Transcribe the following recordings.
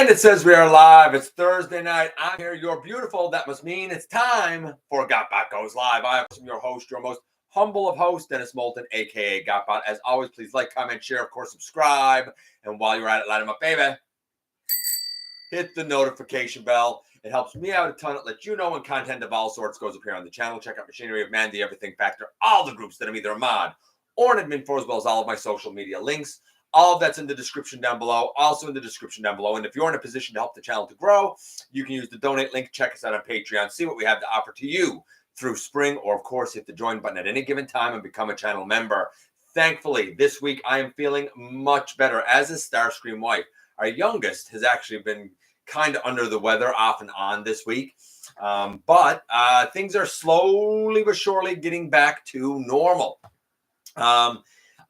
And it says we are live. It's Thursday night. I'm here. You're beautiful. That must mean it's time for GotBot Goes Live. I am your host, your most humble of hosts, Dennis Moulton, a.k.a. GotBot. As always, please like, comment, share, of course, subscribe. And while you're at it, light them up, baby. Hit the notification bell. It helps me out a ton. It lets you know when content of all sorts goes up here on the channel. Check out Machinery of Man, the Everything Factor, all the groups that I'm either a mod or an admin for, as well as all of my social media links. All of that's in the description down below, also in the description down below. And if you're in a position to help the channel to grow, you can use the donate link. Check us out on Patreon. See what we have to offer to you through spring, or of course, hit the join button at any given time and become a channel member. Thankfully, this week I am feeling much better, as is Starscream Wife. Our youngest has actually been kind of under the weather off and on this week. But things are slowly but surely getting back to normal.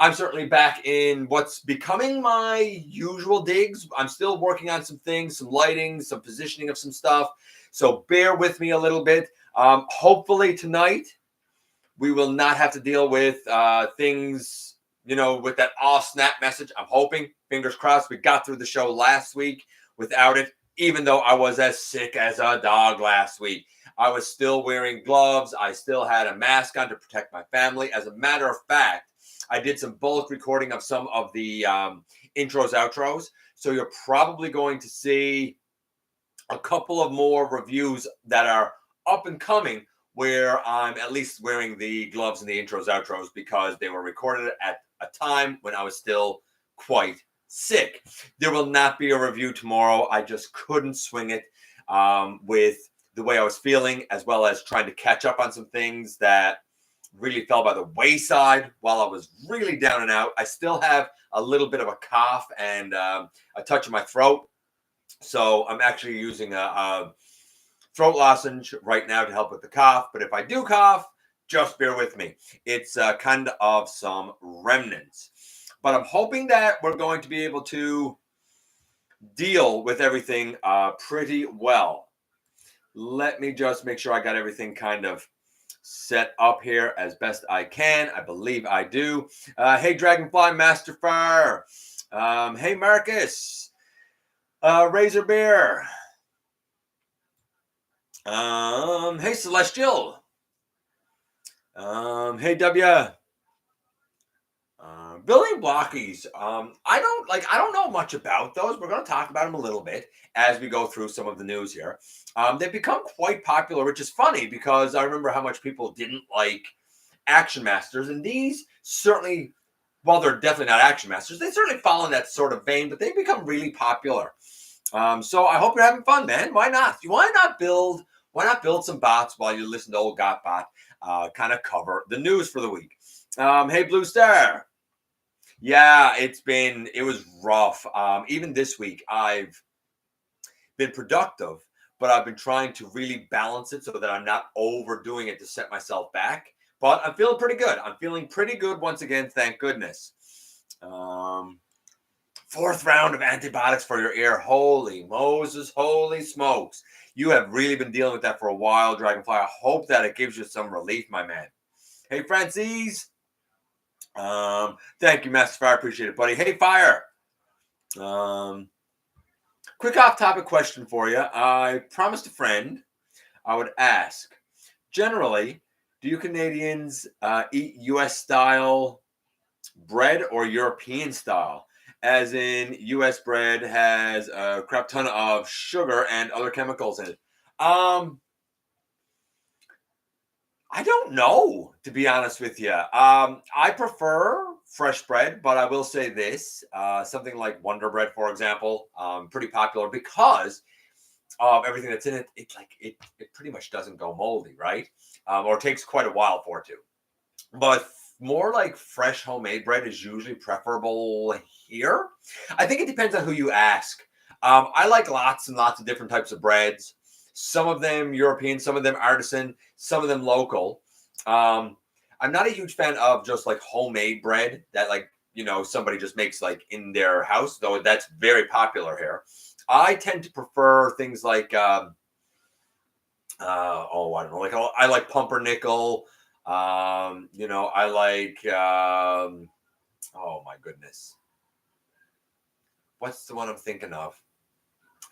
I'm certainly back in what's becoming my usual digs. I'm still working on some things, some lighting, some positioning of some stuff. So bear with me a little bit. Hopefully tonight we will not have to deal with things, with that all snap message. I'm hoping, fingers crossed, we got through the show last week without it, even though I was as sick as a dog last week. I was still wearing gloves. I still had a mask on to protect my family. As a matter of fact, I did some bulk recording of some of the intros, outros. So you're probably going to see a couple of more reviews that are up and coming where I'm at least wearing the gloves and the intros, outros, because they were recorded at a time when I was still quite sick. There will not be a review tomorrow. I just couldn't swing it with the way I was feeling, as well as trying to catch up on some things that really fell by the wayside while I was really down and out. I still have a little bit of a cough and a touch of my throat. So I'm actually using a throat lozenge right now to help with the cough. But if I do cough, just bear with me. It's kind of some remnants. But I'm hoping that we're going to be able to deal with everything pretty well. Let me just make sure I got everything kind of set up here as best I can. I believe I do. Hey, Dragonfly Master Fire. Hey, Marcus. Razor Bear. Hey, Celestial. Hey, W. Building Blokees. I don't know much about those. We're going to talk about them a little bit as we go through some of the news here. They've become quite popular, which is funny because I remember how much people didn't like Action Masters, and these certainly, while they're definitely not Action Masters, they certainly fall in that sort of vein, but they've become really popular. So I hope you're having fun, man. Why not? Why not build some bots while you listen to old GotBot kind of cover the news for the week? Hey, Blue Star. Yeah, it was rough. Even this week, I've been productive, but I've been trying to really balance it so that I'm not overdoing it to set myself back. But I'm feeling pretty good. I'm feeling pretty good once again, thank goodness. Fourth round of antibiotics for your ear. Holy Moses, holy smokes. You have really been dealing with that for a while, Dragonfly. I hope that it gives you some relief, my man. Hey, Francis. Thank you, Master Fire. Appreciate it, buddy. Hey, Fire. Quick off-topic question for you. I promised a friend I would ask. Generally, do you Canadians eat U.S.-style bread or European style? As in, U.S. bread has a crap ton of sugar and other chemicals in it. I don't know, to be honest with you. I prefer fresh bread, but I will say this. Something like Wonder Bread, for example, pretty popular because of everything that's in it. It pretty much doesn't go moldy, right? Or takes quite a while for it to. But more like fresh homemade bread is usually preferable here. I think it depends on who you ask. I like lots and lots of different types of breads. Some of them European, some of them artisan, some of them local. I'm not a huge fan of just like homemade bread that somebody just makes like in their house, though that's very popular here. I tend to prefer things like I don't know, I like pumpernickel. I like oh my goodness. What's the one I'm thinking of?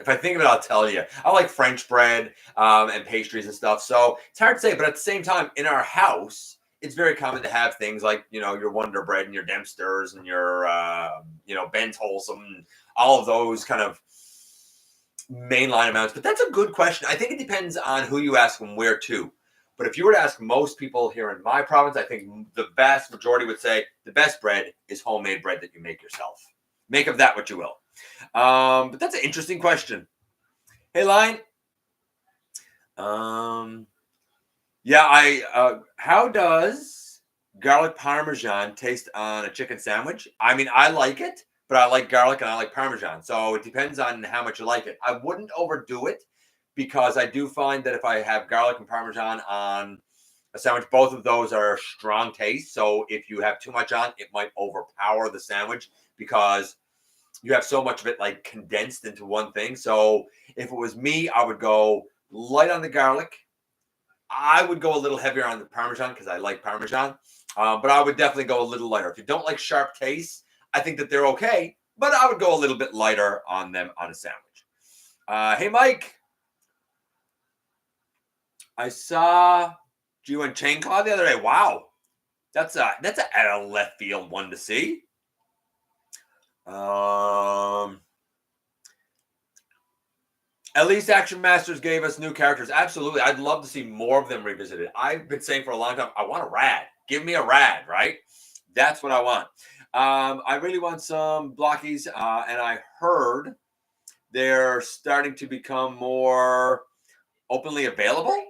If I think of it, I'll tell you. I like French bread and pastries and stuff. So it's hard to say, but at the same time, in our house, it's very common to have things like, your Wonder Bread and your Dempsters and your, Ben's Wholesome, all of those kind of mainline amounts. But that's a good question. I think it depends on who you ask and where to. But if you were to ask most people here in my province, I think the vast majority would say the best bread is homemade bread that you make yourself. Make of that what you will. But that's an interesting question. Hey, Lion. How does garlic parmesan taste on a chicken sandwich? I mean, I like it, but I like garlic and I like parmesan. So it depends on how much you like it. I wouldn't overdo it because I do find that if I have garlic and parmesan on a sandwich, both of those are strong taste. So if you have too much on, it might overpower the sandwich because you have so much of it like condensed into one thing. So if it was me, I would go light on the garlic. I would go a little heavier on the parmesan because I like parmesan, but I would definitely go a little lighter. If you don't like sharp taste, I think that they're okay, but I would go a little bit lighter on them on a sandwich. Hey, Mike. I saw you in Chain Claw the other day. Wow. That's a out of left field one to see. At least Action Masters gave us new characters. Absolutely. I'd love to see more of them revisited. I've been saying for a long time, I want a rad. Give me a rad, right? That's what I want. I really want some Blokees, and I heard they're starting to become more openly available.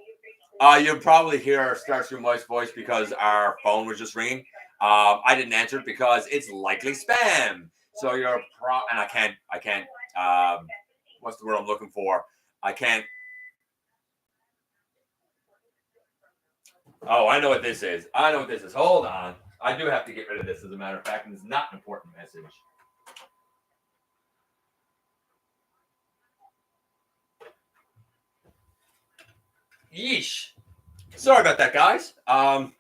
You'll probably hear Starscream Wife's voice because our phone was just ringing. I didn't answer it because it's likely spam. So and I can't. What's the word I'm looking for? I can't. Oh, I know what this is. Hold on. I do have to get rid of this, as a matter of fact, and it's not an important message. Yeesh. Sorry about that, guys.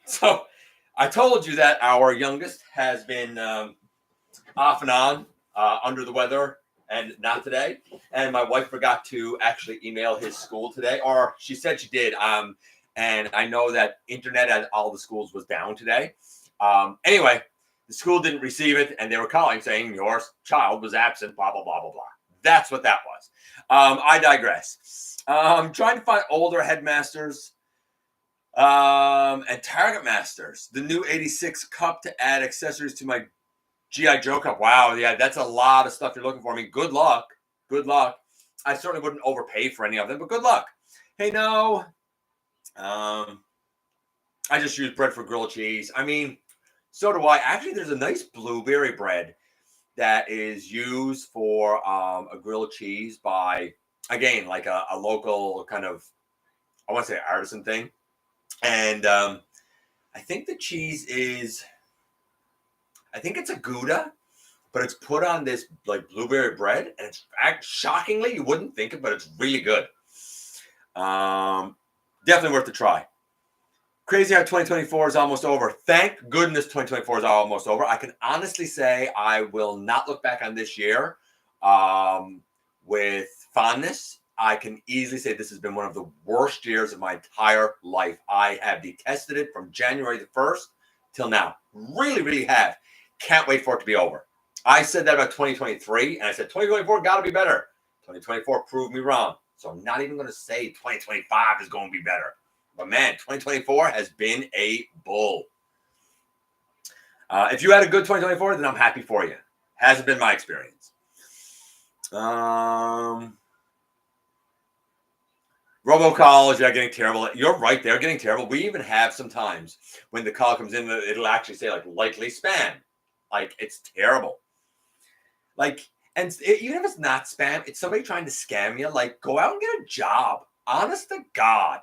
So I told you that our youngest has been off and on under the weather, and not today. And my wife forgot to actually email his school today, or she said she did. And I know that internet at all the schools was down today. Anyway, the school didn't receive it, and they were calling saying your child was absent, blah, blah, blah, blah, blah. That's what that was. I digress. Trying to find older headmasters and target masters. The new 86 cup to add accessories to my G.I. Joe cup. Wow, yeah, that's a lot of stuff you're looking for. I mean, good luck. Good luck. I certainly wouldn't overpay for any of them, but good luck. Hey, no. I just use bread for grilled cheese. I mean, so do I. Actually, there's a nice blueberry bread that is used for a grilled cheese by, again, like a local kind of, I want to say artisan thing. And I think the cheese is, I think it's a Gouda, but it's put on this like blueberry bread, and it's shockingly, you wouldn't think it, but it's really good. Definitely worth the try. Crazy how 2024 is almost over. Thank goodness 2024 is almost over. I can honestly say I will not look back on this year with fondness. I can easily say this has been one of the worst years of my entire life. I have detested it from January the 1st till now. Really, really have. Can't wait for it to be over. I said that about 2023, and I said 2024 got to be better. 2024 proved me wrong. So I'm not even going to say 2025 is going to be better. But man, 2024 has been a bull. If you had a good 2024, then I'm happy for you. Hasn't been my experience. Robocalls, yeah, getting terrible. You're right, they're getting terrible. We even have sometimes when the call comes in, it'll actually say like likely spam. Like, it's terrible. Like, and even if it's not spam, it's somebody trying to scam you. Like, go out and get a job. Honest to God.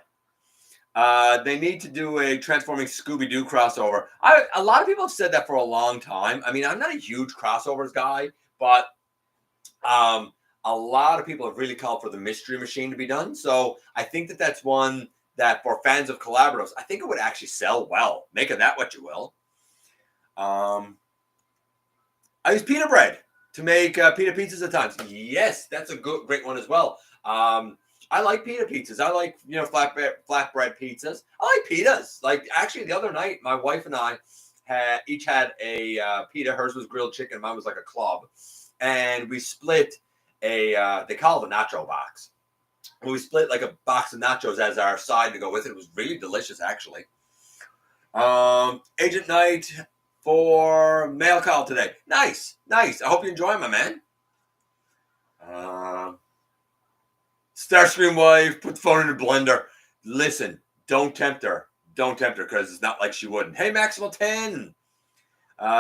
They need to do a Transforming Scooby-Doo crossover. A lot of people have said that for a long time. I mean, I'm not a huge crossovers guy, but a lot of people have really called for the Mystery Machine to be done. So I think that that's one that for fans of collaboratives, I think it would actually sell well. Make of that what you will. I use pita bread. to make pita pizzas at times. Yes, that's a great one as well. I like pita pizzas. I like, flatbread pizzas. I like pitas. Like, actually, the other night, my wife and I each had a pita. Hers was grilled chicken. Mine was like a club. And we split they call it a nacho box. And we split like a box of nachos as our side to go with it. It was really delicious, actually. Agent Knight for mail call today. Nice. I hope you enjoy, my man. Starscream wife, put the phone in the blender. Listen, don't tempt her. Because it's not like she wouldn't. Hey, Maximal 10.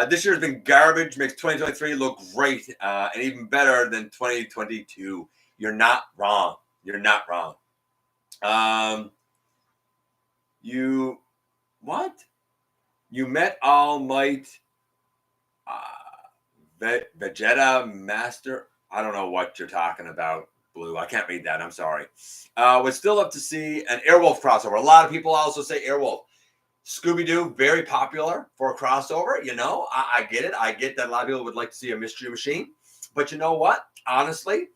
This year's been garbage. Makes 2023 look great and even better than 2022. You're not wrong. You met All Might Vegeta Master. I don't know what you're talking about, Blue. I can't read that. I'm sorry. We're still up to see an Airwolf crossover. A lot of people also say Airwolf. Scooby-Doo, very popular for a crossover. I get it. I get that a lot of people would like to see a Mystery Machine. But you know what? Honestly,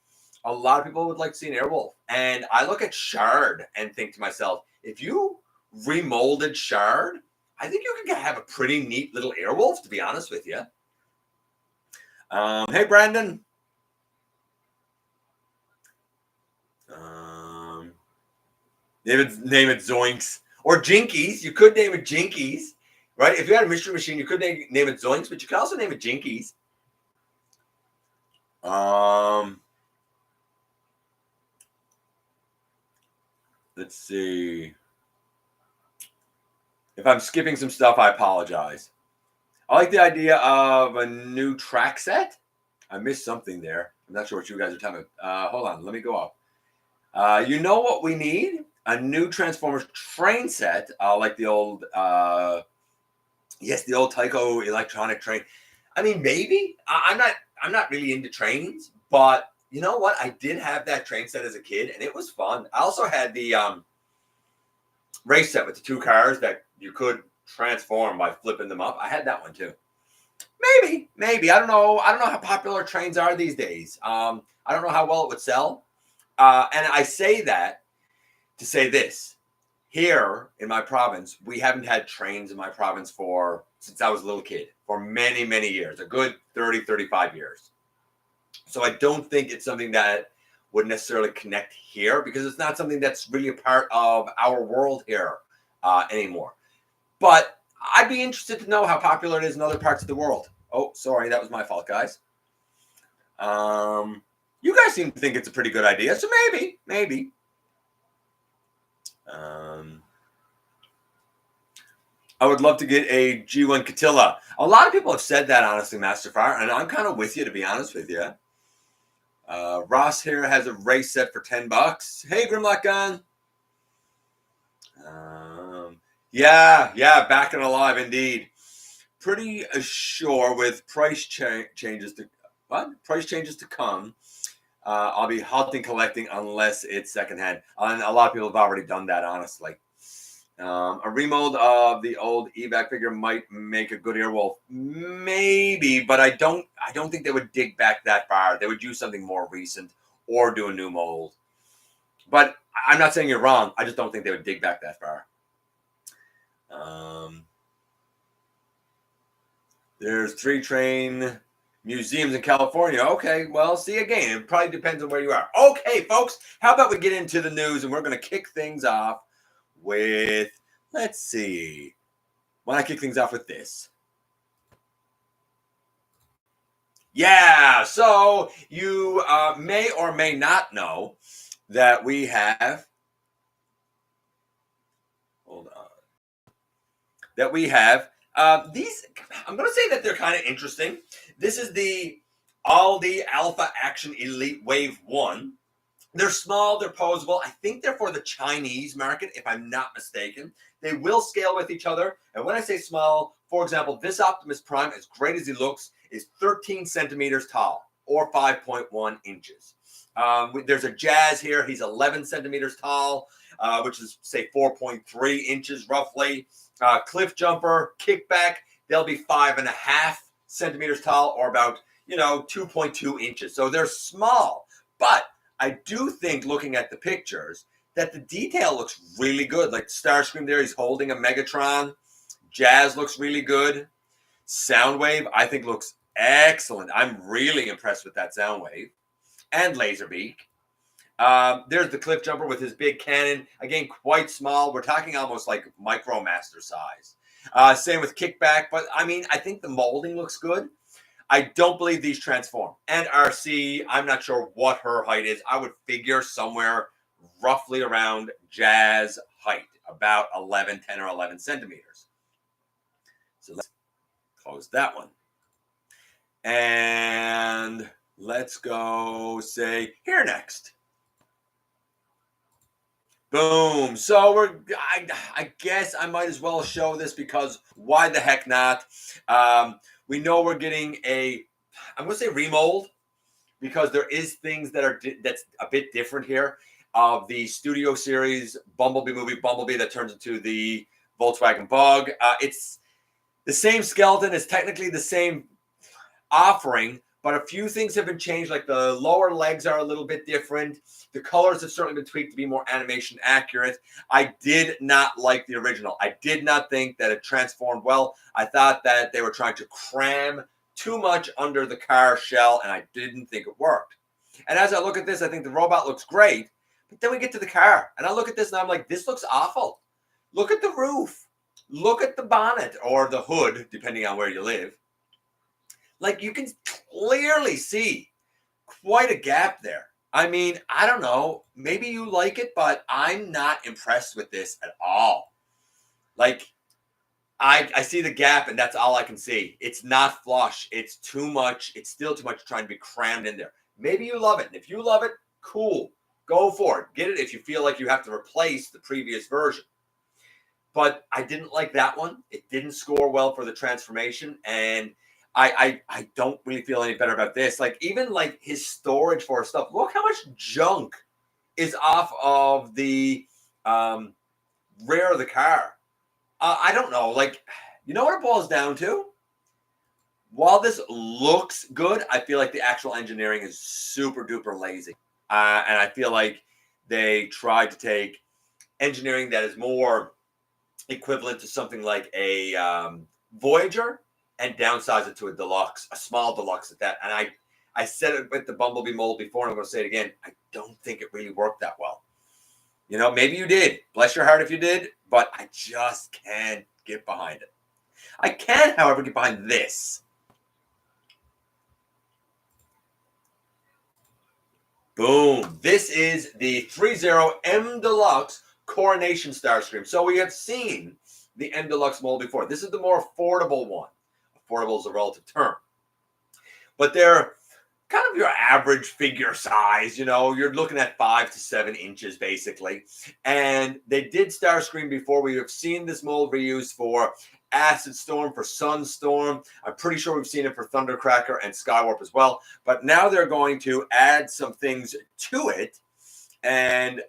a lot of people would like to see an Airwolf. And I look at Shard and think to myself, if you remolded Shard, I think you could have a pretty neat little Airwolf, to be honest with you. Hey, Brandon. Name it Zoinks. Or Jinkies. You could name it Jinkies. Right? If you had a Mystery Machine, you could name it Zoinks, but you could also name it Jinkies. Let's see. If I'm skipping some stuff, I apologize. I like the idea of a new track set. I missed something there. I'm not sure what you guys are telling me. Hold on. Let me go up. You know what we need? A new Transformers train set, like the old, the old Tycho electronic train. I mean, maybe. I'm not really into trains, but you know what? I did have that train set as a kid, and it was fun. I also had the race set with the two cars that you could transform by flipping them up. I had that one too. Maybe. I don't know how popular trains are these days. I don't know how well it would sell. And I say that to say this. Here in my province, we haven't had trains in my province since I was a little kid, for many, many years, a good 30, 35 years. So I don't think it's something that would necessarily connect here, because it's not something that's really a part of our world here anymore. But I'd be interested to know how popular it is in other parts of the world. Oh, sorry, that was my fault, guys. You guys seem to think it's a pretty good idea, so maybe. I would love to get a G1 Catilla. A lot of people have said that, honestly, Masterfire, and I'm kind of with you, to be honest with you. Ross here has a race set for $10. Hey, Grimlock Gun. Yeah, back and alive indeed. Pretty sure with price changes to come. I'll be hunting collecting unless it's secondhand. And a lot of people have already done that, honestly. A remold of the old evac figure might make a good Earwolf. Maybe, but I don't think they would dig back that far. They would use something more recent or do a new mold. But I'm not saying you're wrong. I just don't think they would dig back that far. There's 3 train museums in California. Okay, well, see, again, it probably depends on where you are. Okay, folks, how about we get into the news, and we're going to kick things off with, let's see. Why don't I kick things off with this? Yeah, so you may or may not know that we have, these, I'm going to say that they're kind of interesting. This is the Aldi Alpha Action Elite Wave 1. They're small, they're posable. I think they're for the Chinese market, if I'm not mistaken. They will scale with each other. And when I say small, for example, this Optimus Prime, as great as he looks, is 13 centimeters tall, or 5.1 inches. There's a Jazz here. He's 11 centimeters tall, which is, say, 4.3 inches roughly. Cliff Jumper, Kickback, they'll be 5.5 centimeters tall, or about, 2.2 inches. So they're small. But I do think, looking at the pictures, that the detail looks really good. Like Starscream there, he's holding a Megatron. Jazz looks really good. Soundwave, I think, looks excellent. I'm really impressed with that Soundwave. And Laserbeak. There's the Cliff Jumper with his big cannon. Again, quite small. We're talking almost like Micromaster size. Same with Kickback. But, I mean, I think the molding looks good. I don't believe these transform. And RC, I'm not sure what her height is. I would figure somewhere roughly around Jazz height, about 10 or 11 centimeters. So let's close that one. And let's go say here next. Boom. So I guess I might as well show this, because why the heck not? We know we're getting I'm going to say remold, because there is things that's a bit different here. Of the Studio Series Bumblebee movie, Bumblebee, that turns into the Volkswagen Bug. It's the same skeleton. It's technically the same offering, but a few things have been changed. Like the lower legs are a little bit different. The colors have certainly been tweaked to be more animation accurate. I did not like the original. I did not think that it transformed well. I thought that they were trying to cram too much under the car shell, and I didn't think it worked. And as I look at this, I think the robot looks great. But then we get to the car, and I look at this, and I'm like, this looks awful. Look at the roof. Look at the bonnet, or the hood, depending on where you live. Like, you can clearly see quite a gap there. I mean, I don't know. Maybe you like it, but I'm not impressed with this at all. Like, I see the gap, and that's all I can see. It's not flush. It's too much. It's still too much trying to be crammed in there. Maybe you love it. And if you love it, cool. Go for it. Get it if you feel like you have to replace the previous version. But I didn't like that one. It didn't score well for the transformation. And I don't really feel any better about this. Like, even like his storage for stuff. Look how much junk is off of the rear of the car. I don't know. Like, you know what it boils down to? While this looks good, I feel like the actual engineering is super duper lazy. And I feel like they tried to take engineering that is more equivalent to something like a Voyager and downsize it to a deluxe, a small deluxe at that. And I said it with the Bumblebee mold before, and I'm going to say it again. I don't think it really worked that well. Maybe you did. Bless your heart if you did, but I just can't get behind it. I can, however, get behind this. Boom. This is the threezero M Deluxe Coronation Starscream. So we have seen the M Deluxe mold before. This is the more affordable one. Affordable is a relative term. But they're kind of your average figure size. You're looking at 5 to 7 inches, basically. And they did Starscream before. We have seen this mold reused for Acid Storm, for Sunstorm. I'm pretty sure we've seen it for Thundercracker and Skywarp as well. But now they're going to add some things to it and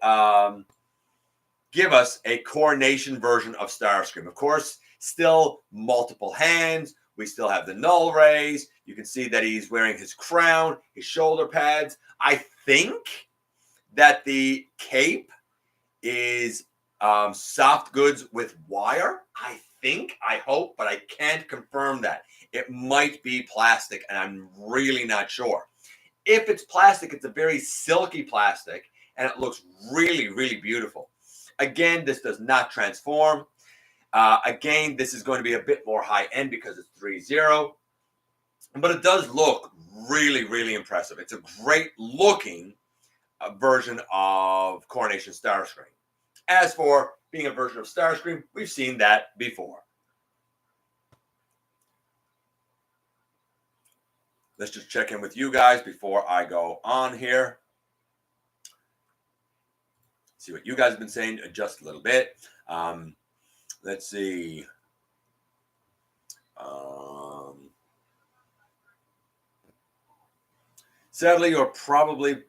give us a coronation version of Starscream. Of course, still multiple hands. We still have the null rays. You can see that he's wearing his crown, his shoulder pads. I think that the cape is soft goods with wire. I hope, but I can't confirm that. It might be plastic, and I'm really not sure. If it's plastic, it's a very silky plastic, and it looks really, really beautiful. Again, this does not transform. Again, this is going to be a bit more high-end because it's threezero. But it does look really, really impressive. It's a great-looking version of Coronation Starscream. As for being a version of Starscream, we've seen that before. Let's just check in with you guys before I go on here. See what you guys have been saying just a little bit. Let's see. Sadly, you're probably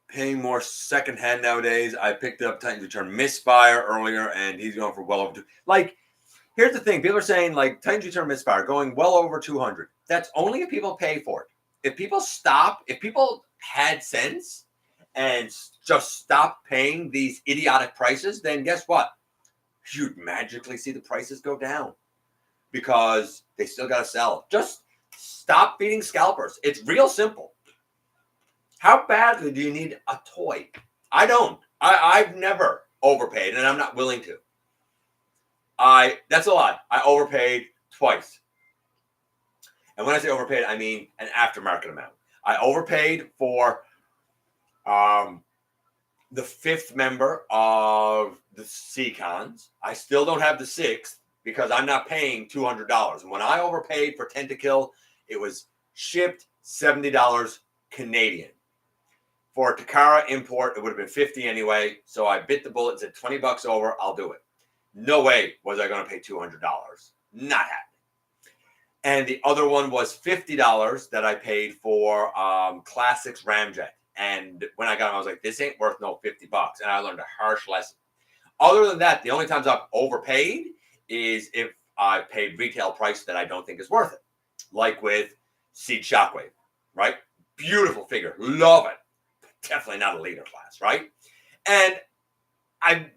paying more secondhand nowadays. I picked up Titan Return Misfire earlier, and he's going for well over 2. Like, Here's the thing. People are saying like Titans Return Misfire going well over 200. That's only if people pay for it. If people had sense and just stopped paying these idiotic prices, then guess what? You'd magically see the prices go down because they still got to sell. Just stop feeding scalpers. It's real simple. How badly do you need a toy? I don't. I've never overpaid, and I'm not willing to. That's a lie. I overpaid twice. And when I say overpaid, I mean an aftermarket amount. I overpaid for the 5th member of the Seacons. I still don't have the 6th because I'm not paying $200. And when I overpaid for 10 to Kill, it was shipped $70 Canadian. For a Takara import, it would have been $50 anyway. So I bit the bullet and said $20 over, I'll do it. No way was I going to pay $200. Not happening. And the other one was $50 that I paid for Classics Ramjet. And when I got them, I was like, this ain't worth no $50. And I learned a harsh lesson. Other than that, the only times I've overpaid is if I paid retail price that I don't think is worth it. Like with Seed Shockwave, right? Beautiful figure. Love it. Definitely not a leader class, right? And I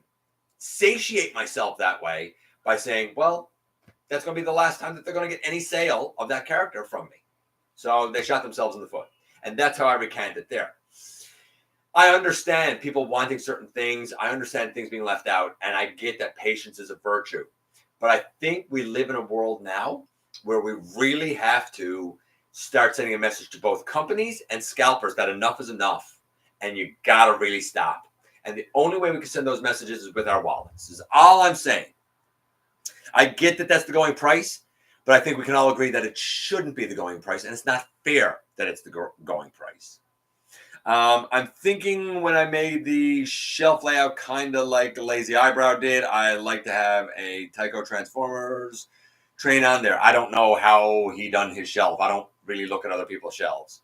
satiate myself that way by saying, well, that's going to be the last time that they're going to get any sale of that character from me. So they shot themselves in the foot. And that's how I recant it there. I understand people wanting certain things. I understand things being left out. And I get that patience is a virtue. But I think we live in a world now where we really have to start sending a message to both companies and scalpers that enough is enough. And you got to really stop. And the only way we can send those messages is with our wallets. This is all I'm saying. I get that that's the going price, but I think we can all agree that it shouldn't be the going price. And it's not fair that it's the going price. I'm thinking when I made the shelf layout kind of like Lazy Eyebrow did, I like to have a Tycho Transformers train on there. I don't know how he done his shelf. I don't really look at other people's shelves.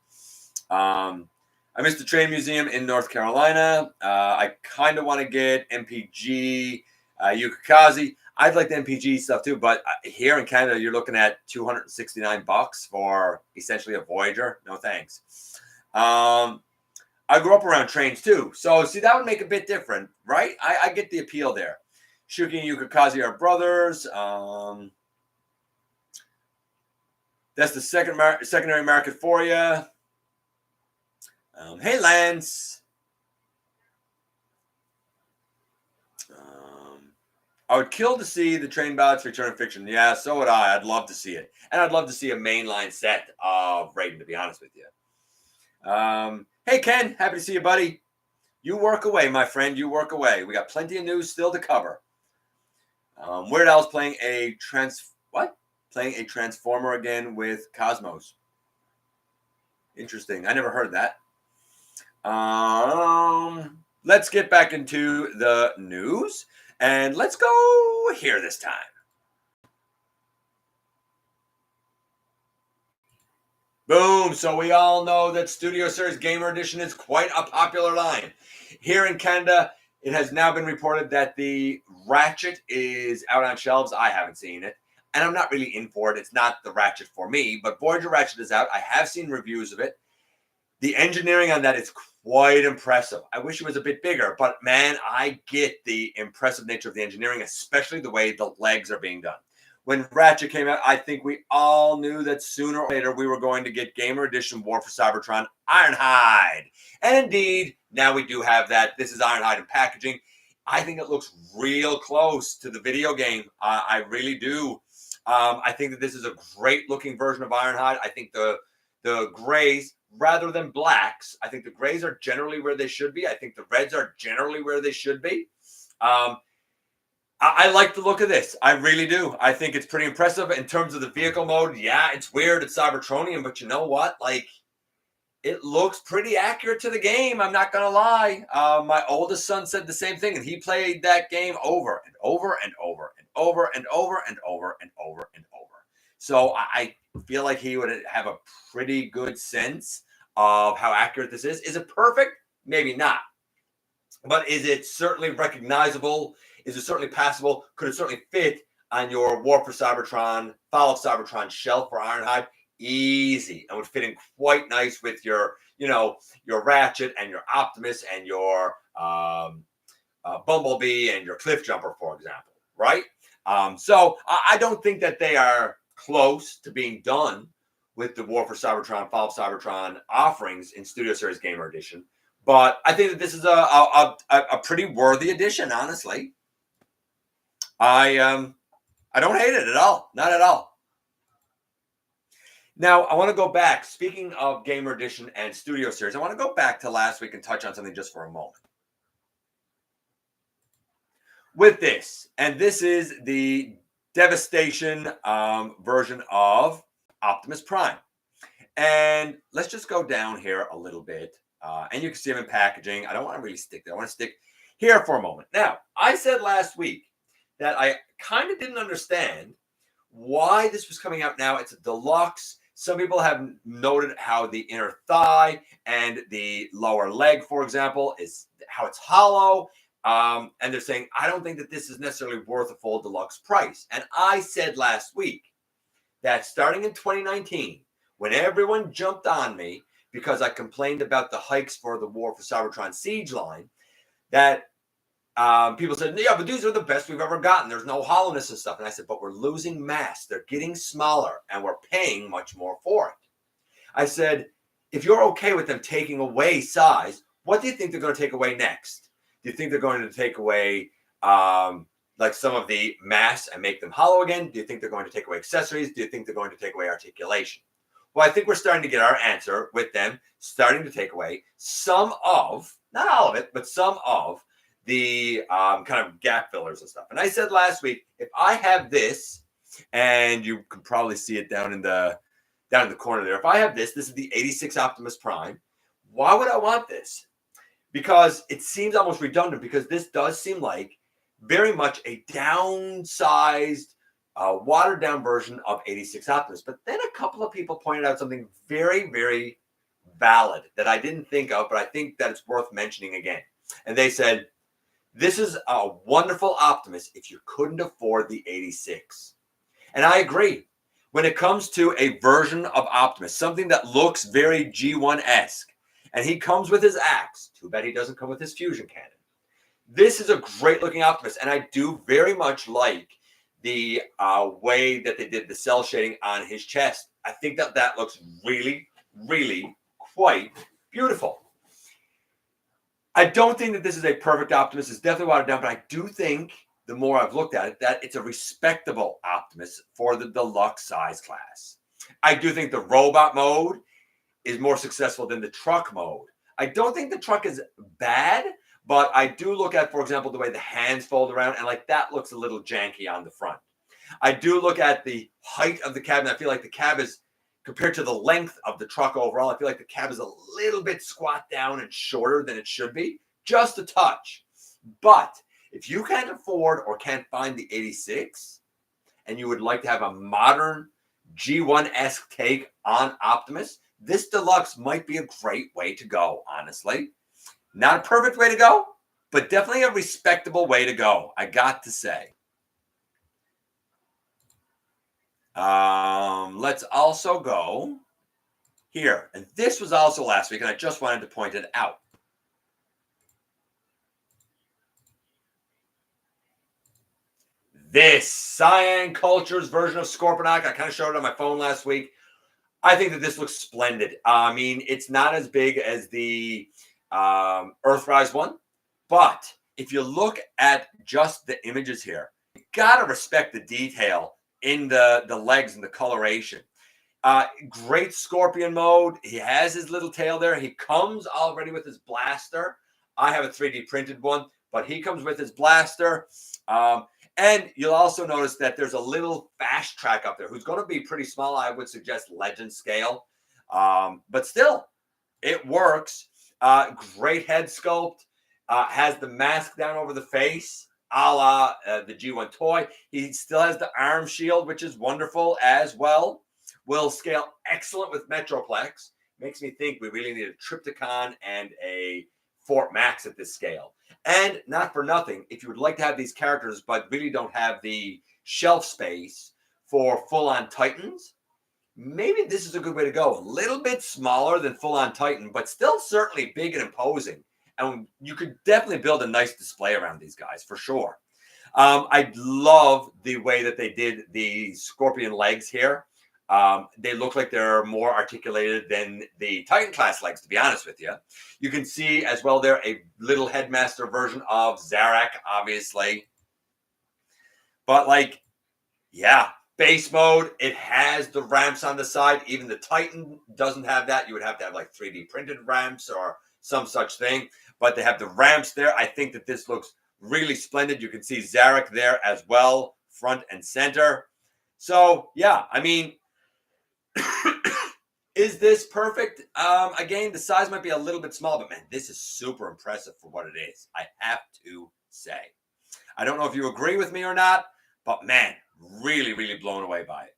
I missed the train museum in North Carolina. I kind of want to get MPG, Yukikaze. I'd like the MPG stuff too, but here in Canada, you're looking at $269 for essentially a Voyager. No thanks. I grew up around trains too. So, see, that would make a bit different, right? I get the appeal there. Shuki and Yukikaze are brothers. That's the secondary market for you. Hey, Lance. I would kill to see the train bots return fiction. Yeah, so would I. I'd love to see it. And I'd love to see a mainline set of Raiden, to be honest with you. Hey, Ken. Happy to see you, buddy. You work away, my friend. You work away. We got plenty of news still to cover. Weird Al's playing a Transformer again with Cosmos. Interesting. I never heard that. Let's get back into the news. And let's go here this time. Boom. So we all know that Studio Series Gamer Edition is quite a popular line. Here in Canada, it has now been reported that the Ratchet is out on shelves. I haven't seen it. And I'm not really in for it. It's not the Ratchet for me. But Voyager Ratchet is out. I have seen reviews of it. The engineering on that is quite impressive. I wish it was a bit bigger, but man, I get the impressive nature of the engineering, especially the way the legs are being done. When Ratchet came out, I think we all knew that sooner or later we were going to get Gamer Edition War for Cybertron Ironhide. And indeed, now we do have that. This is Ironhide in packaging. I think it looks real close to the video game. I really do. I think that this is a great looking version of Ironhide. I think the grays, rather than blacks, I think the grays are generally where they should be. I think the reds are generally where they should be. I like the look of this. I really do. I think it's pretty impressive in terms of the vehicle mode. Yeah, it's weird. It's Cybertronian, but you know what? Like, it looks pretty accurate to the game. I'm not going to lie. My oldest son said the same thing, and he played that game over and over and over and over and over and over and over and over. So I feel like he would have a pretty good sense of how accurate this is. Is it perfect? Maybe not. But is it certainly recognizable? Is it certainly passable? Could it certainly fit on your War for Cybertron, Fall of Cybertron shelf for Ironhide, easy, and would fit in quite nice with your, your Ratchet and your Optimus and your Bumblebee and your Cliff Jumper, for example, right? So I don't think that they are close to being done with the War for Cybertron, Fall of Cybertron offerings in Studio Series Gamer Edition. But I think that this is a pretty worthy addition, honestly. I don't hate it at all. Not at all. Now, I want to go back. Speaking of Gamer Edition and Studio Series, I want to go back to last week and touch on something just for a moment. With this, and this is the Devastation version of Optimus Prime. And let's just go down here a little bit. And you can see them in packaging. I don't want to really stick there. I want to stick here for a moment. Now, I said last week that I kind of didn't understand why this was coming out now. It's a deluxe. Some people have noted how the inner thigh and the lower leg, for example, is how it's hollow. And they're saying, I don't think that this is necessarily worth a full deluxe price. And I said last week that starting in 2019, when everyone jumped on me because I complained about the hikes for the War for Cybertron Siege line, that people said, yeah, but these are the best we've ever gotten. There's no hollowness and stuff. And I said, but we're losing mass. They're getting smaller, and we're paying much more for it. I said, if you're okay with them taking away size, what do you think they're going to take away next? Do you think they're going to take away like some of the mass and make them hollow again? Do you think they're going to take away accessories? Do you think they're going to take away articulation? Well, I think we're starting to get our answer with them starting to take away some of, not all of it, but some of the kind of gap fillers and stuff. And I said last week, if I have this, and you can probably see it down in the corner there. If I have this is the 86 Optimus Prime. Why would I want this? Because it seems almost redundant, because this does seem like very much a downsized, watered down version of 86 Optimus. But then a couple of people pointed out something very, very valid that I didn't think of, but I think that it's worth mentioning again. And they said, this is a wonderful Optimus if you couldn't afford the 86. And I agree. When it comes to a version of Optimus, something that looks very G1-esque, and he comes with his axe. Too bad he doesn't come with his fusion cannon. This is a great looking Optimus, and I do very much like the way that they did the cell shading on his chest. I think that looks really, really quite beautiful. I don't think that this is a perfect Optimus. It's definitely watered down, but I do think, the more I've looked at it, that it's a respectable Optimus for the deluxe size class. I do think the robot mode is more successful than the truck mode. I don't think the truck is bad, but I do look at, for example, the way the hands fold around, and like that looks a little janky on the front. I do look at the height of the cab, and I feel like the cab is, compared to the length of the truck overall, I feel like the cab is a little bit squat down and shorter than it should be, just a touch. But if you can't afford or can't find the 86, and you would like to have a modern G1-esque take on Optimus, this deluxe might be a great way to go, honestly. Not a perfect way to go, but definitely a respectable way to go, I got to say. Let's also go here. And this was also last week, and I just wanted to point it out. This Siyang Cultures version of Scorponok, I kind of showed it on my phone last week. I think that this looks splendid. I mean, it's not as big as the Earthrise one, but if you look at just the images here, you got to respect the detail in the legs and the coloration. Great Scorpion mode. He has his little tail there. He comes already with his blaster. I have a 3D printed one, but he comes with his blaster. And you'll also notice that there's a little fast track up there who's going to be pretty small. I would suggest legend scale. But still, it works. Great head sculpt. Has the mask down over the face, a la the G1 toy. He still has the arm shield, which is wonderful as well. Will scale excellent with Metroplex. Makes me think we really need a Triptychon and a Fort Max at this scale. And not for nothing, if you would like to have these characters but really don't have the shelf space for full-on Titans, maybe this is a good way to go. A little bit smaller than full-on Titan, but still certainly big and imposing. And you could definitely build a nice display around these guys for sure. I love the way that they did the Scorpion legs here. They look like they're more articulated than the Titan class legs, to be honest with you. You can see as well there a little headmaster version of Zarak, obviously. But like, yeah, base mode, it has the ramps on the side. Even the Titan doesn't have that. You would have to have like 3D printed ramps or some such thing. But they have the ramps there. I think that this looks really splendid. You can see Zarak there as well, front and center. So, yeah, I mean, is this perfect? Again, the size might be a little bit small, but man, this is super impressive for what it is. I have to say. I don't know if you agree with me or not, but man, really, really blown away by it.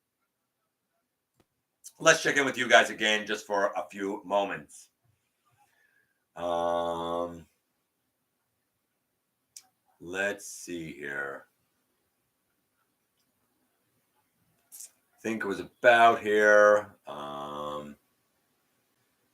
Let's check in with you guys again just for a few moments. Let's see here. I think it was about here.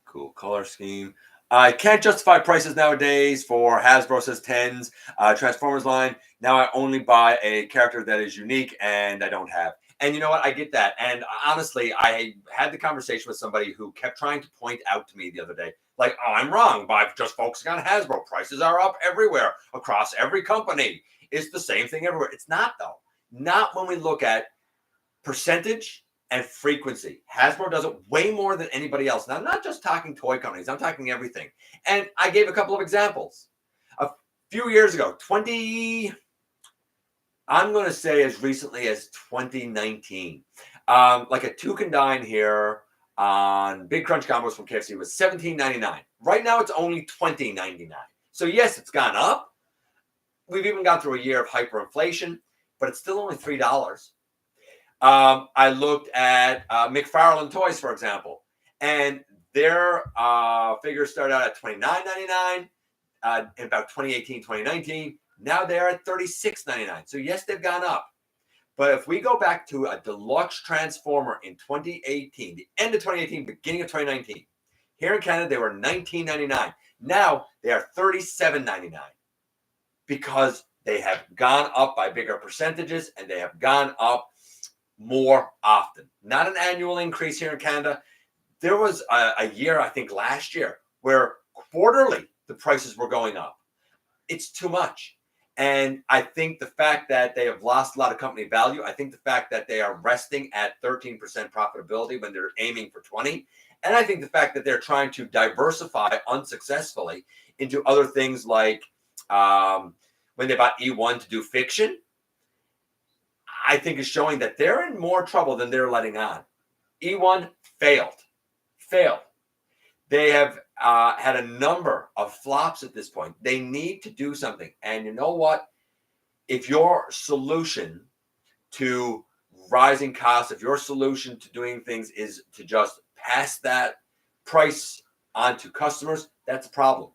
Cool color scheme. I can't justify prices nowadays for Hasbro says 10s. Transformers line. Now I only buy a character that is unique and I don't have. And you know what? I get that. And honestly, I had the conversation with somebody who kept trying to point out to me the other day, like, oh, I'm wrong by just focusing on Hasbro. Prices are up everywhere, across every company. It's the same thing everywhere. It's not, though. Not when we look at percentage and frequency. Hasbro does it way more than anybody else. Now, I'm not just talking toy companies. I'm talking everything. And I gave a couple of examples. A few years ago, I'm going to say as recently as 2019. Like a Two Can Dine here on Big Crunch Combos from KFC was $17.99. Right now, it's only $20.99. So, yes, it's gone up. We've even gone through a year of hyperinflation, but it's still only $3. I looked at McFarlane Toys, for example, and their figures started out at $29.99 in about 2018, 2019. Now they're at $36.99. So, yes, they've gone up. But if we go back to a deluxe Transformer in 2018, the end of 2018, beginning of 2019, here in Canada, they were $19.99. Now they are $37.99 because they have gone up by bigger percentages and they have gone up more often. Not an annual increase here in Canada. There was a year, I think last year, where quarterly the prices were going up. It's too much. And I think the fact that they have lost a lot of company value, I think the fact that they are resting at 13% profitability when they're aiming for 20%, and I think the fact that they're trying to diversify unsuccessfully into other things like when they bought E1 to do fiction, I think is showing that they're in more trouble than they're letting on. E1 failed. They have had a number of flops at this point. They need to do something. And you know what? If your solution to rising costs, if your solution to doing things is to just pass that price on to customers, that's a problem.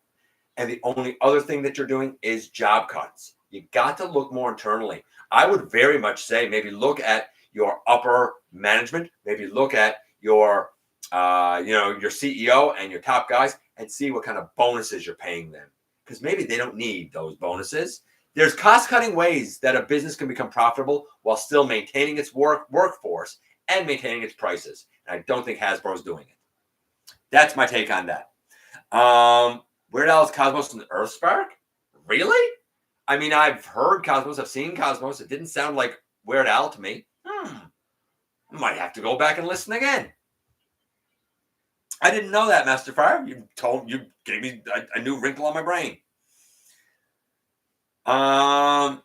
And the only other thing that you're doing is job cuts. You got to look more internally. I would very much say maybe look at your upper management, maybe look at your your CEO and your top guys and see what kind of bonuses you're paying them. Because maybe they don't need those bonuses. There's cost-cutting ways that a business can become profitable while still maintaining its workforce and maintaining its prices. And I don't think Hasbro's doing it. That's my take on that. Weird Al's Cosmos and Earthspark? Really? I mean, I've heard Cosmos. I've seen Cosmos. It didn't sound like Weird Al to me. Might have to go back and listen again. I didn't know that, Master Fire. You gave me a new wrinkle on my brain. I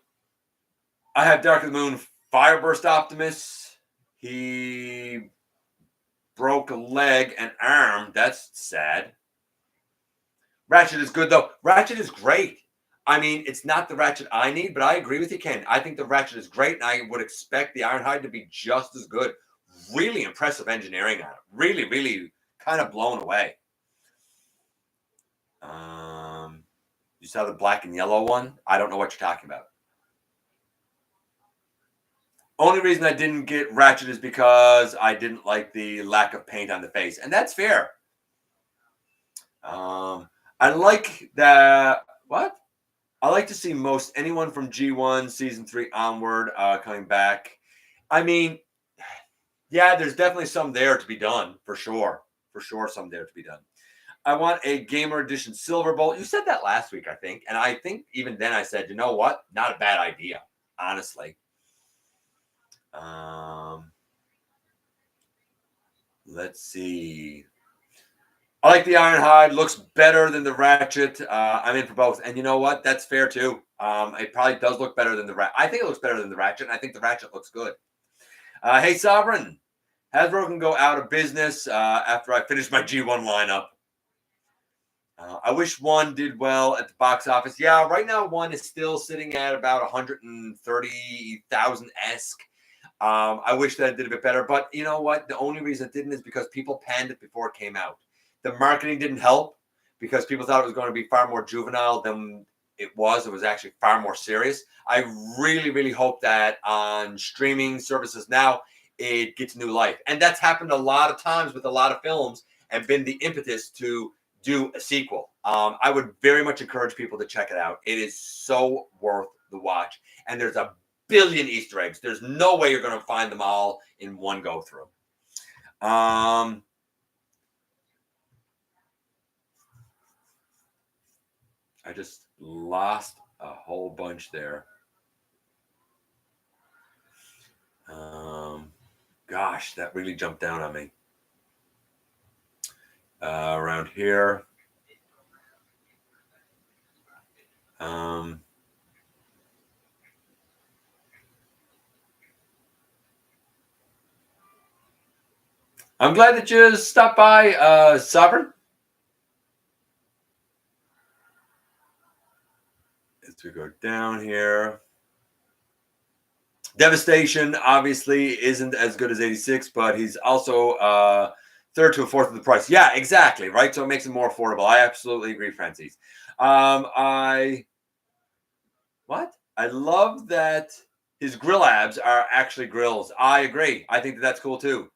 have Dark of the Moon Fireburst Optimus. He broke a leg and arm. That's sad. Ratchet is good, though. Ratchet is great. I mean, it's not the Ratchet I need, but I agree with you, Ken. I think the Ratchet is great, and I would expect the Ironhide to be just as good. Really impressive engineering on it. Really, really kind of blown away. You saw the black and yellow one? I don't know what you're talking about. Only reason I didn't get Ratchet is because I didn't like the lack of paint on the face, and that's fair. I like that. What? I like to see most anyone from G1 season 3 onward coming back. I mean, yeah, there's definitely some there to be done for sure. For sure, some there to be done. I want a Gamer Edition Silver Bolt. You said that last week, I think, and I think even then I said, you know what? Not a bad idea, honestly. Let's see. I like the Ironhide. Looks better than the Ratchet. I'm in for both. And you know what? That's fair too. It probably does look better than the Ratchet. I think it looks better than the Ratchet, and I think the Ratchet looks good. Hey, Sovereign. Hasbro can go out of business after I finish my G1 lineup. I wish one did well at the box office. Yeah, right now one is still sitting at about 130,000-esque. I wish that it did a bit better. But you know what? The only reason it didn't is because people panned it before it came out. The marketing didn't help because people thought it was going to be far more juvenile than it was. It was actually far more serious. I really, really hope that on streaming services now, it gets new life. And that's happened a lot of times with a lot of films and been the impetus to do a sequel. I would very much encourage people to check it out. It is so worth the watch. And there's a billion Easter eggs. There's no way you're going to find them all in one go through. I just lost a whole bunch there. Gosh, that really jumped down on me. Around here. I'm glad that you stopped by, Sovereign. As we go down here. Devastation obviously isn't as good as 86, but he's also third to a fourth of the price. Yeah, exactly, right? So it makes it more affordable. I absolutely agree, Francis. I love that his grill abs are actually grills. I agree. I think that's cool too.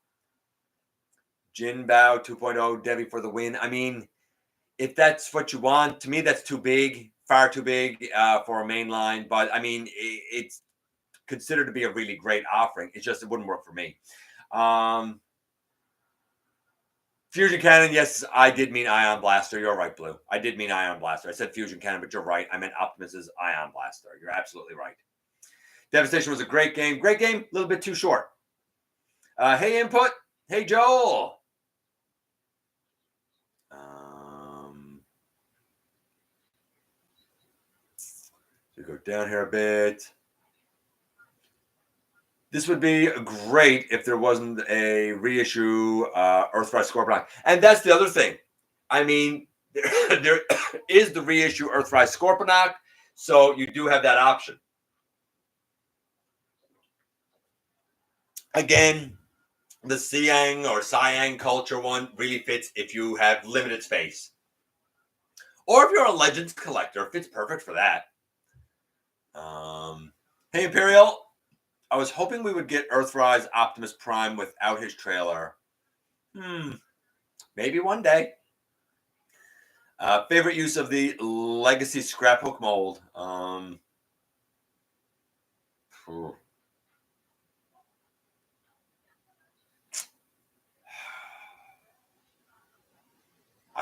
Jin Bao 2.0, Debbie for the win. I mean, if that's what you want, to me, that's too big, far too big for a main line. But I mean, it's considered to be a really great offering. It's just it wouldn't work for me. Fusion Cannon, yes, I did mean Ion Blaster. You're right, Blue. I did mean Ion Blaster. I said Fusion Cannon, but you're right. I meant Optimus's Ion Blaster. You're absolutely right. Devastation was a great game. Great game, a little bit too short. Hey, Input. Hey, Joel. So go down here a bit. This would be great if there wasn't a reissue Earthrise Scorponok. And that's the other thing. I mean, there is the reissue Earthrise Scorponok, so you do have that option. Again, the Siyang or Siyang culture one really fits if you have limited space. Or if you're a Legends collector, it fits perfect for that. Hey, Imperial. I was hoping we would get Earthrise Optimus Prime without his trailer. Maybe one day. Favorite use of the Legacy Scrapbook mold? I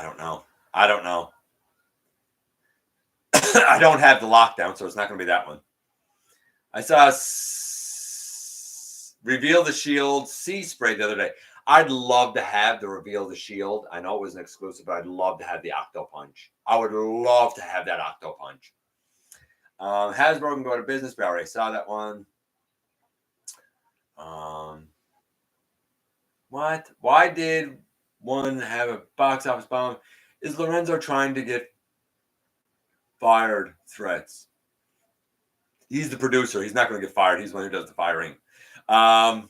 don't know. I don't have the lockdown, so it's not going to be that one. I saw Reveal the Shield Sea Spray the other day. I'd love to have the Reveal the Shield. I know it was an exclusive, but I'd love to have the Octo Punch. I would love to have that Octo Punch. Hasbro can go to business. We already saw that one. What? Why did one have a box office bomb? Is Lorenzo trying to get fired threats? He's the producer. He's not going to get fired. He's the one who does the firing. I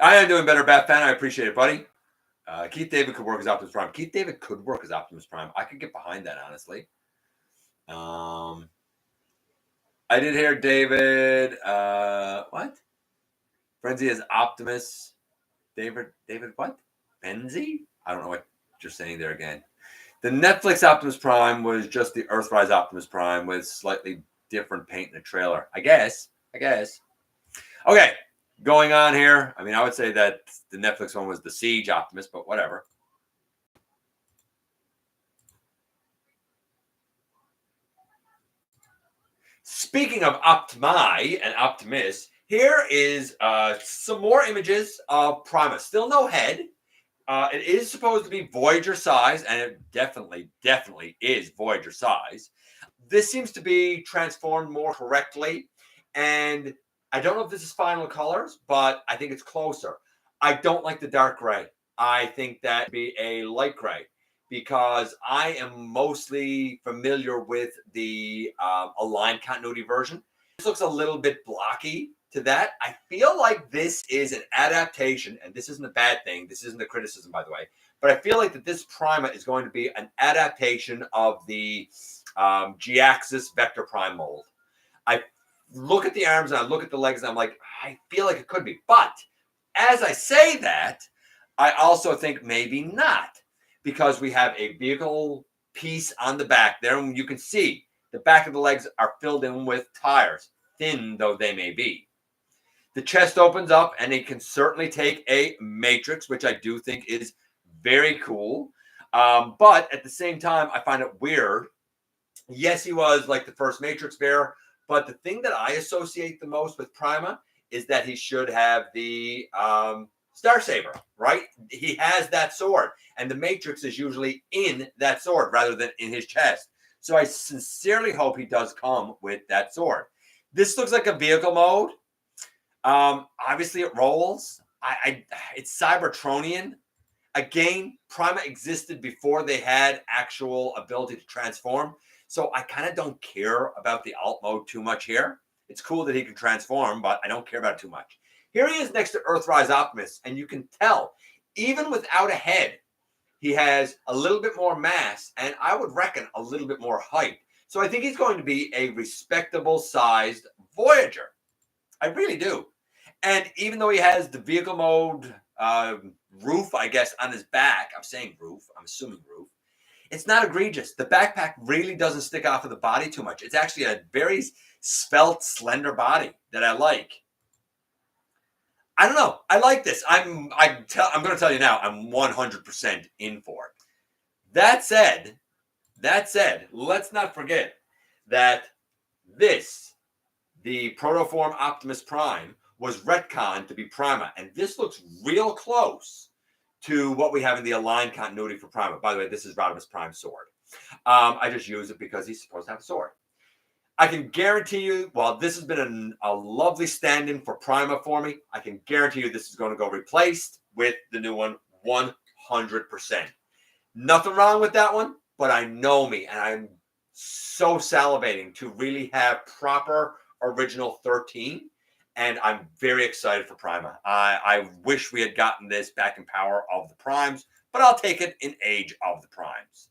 am doing better, Bat Fan. I appreciate it, buddy. Keith David could work as Optimus Prime. Keith David could work as Optimus Prime. I could get behind that, honestly. I did hear David. What? Frenzy is Optimus. David, what? Benzie? I don't know what you're saying there again. The Netflix Optimus Prime was just the Earthrise Optimus Prime with slightly different paint in the trailer. I guess. Okay, going on here. I mean, I would say that the Netflix one was the Siege Optimus, but whatever. Speaking of Optimi and Optimus, here is some more images of Prima. Still no head. It is supposed to be Voyager size, and it definitely is Voyager size. This seems to be transformed more correctly, and I don't know if this is final colors, but I think it's closer. I don't like the dark gray. I think that'd be a light gray because I am mostly familiar with the aligned continuity version. This looks a little bit blocky to that. I feel like this is an adaptation, and this isn't a bad thing. This isn't a criticism, by the way. But I feel like that this Prima is going to be an adaptation of the G-axis Vector Prime mold. I look at the arms and I look at the legs and I'm like, I feel like it could be. But as I say that, I also think maybe not, because we have a vehicle piece on the back there, and you can see the back of the legs are filled in with tires, thin though they may be. The chest opens up, and it can certainly take a Matrix, which I do think is very cool. But at the same time, I find it weird. Yes, he was like the first Matrix bearer, but the thing that I associate the most with Prima is that he should have the Star Saber, right? He has that sword, and the Matrix is usually in that sword rather than in his chest. So I sincerely hope he does come with that sword. This looks like a vehicle mode. Obviously it rolls. It's Cybertronian. Again, Prima existed before they had actual ability to transform. So I kind of don't care about the alt mode too much here. It's cool that he can transform, but I don't care about it too much. Here he is next to Earthrise Optimus, and you can tell, even without a head, he has a little bit more mass, and I would reckon a little bit more height. So I think he's going to be a respectable sized Voyager. I really do. And even though he has the vehicle mode roof, I guess, on his back, I'm saying roof, I'm assuming roof, it's not egregious. The backpack really doesn't stick off of the body too much. It's actually a very svelte, slender body that I like. I don't know. I like this. I'm going to tell you now, I'm 100% in for it. That said, let's not forget that this, the Protoform Optimus Prime, was retconned to be Prima, and this looks real close to what we have in the aligned continuity for Prima. By the way, this is Rodimus Prime's sword. I just use it because he's supposed to have a sword. I can guarantee you, while this has been a lovely stand-in for Prima for me, I can guarantee you this is going to go replaced with the new one 100%. Nothing wrong with that one, but I know me, and I'm so salivating to really have proper original 13, and I'm very excited for Prima. I wish we had gotten this back in Power of the Primes, but I'll take it in Age of the Primes.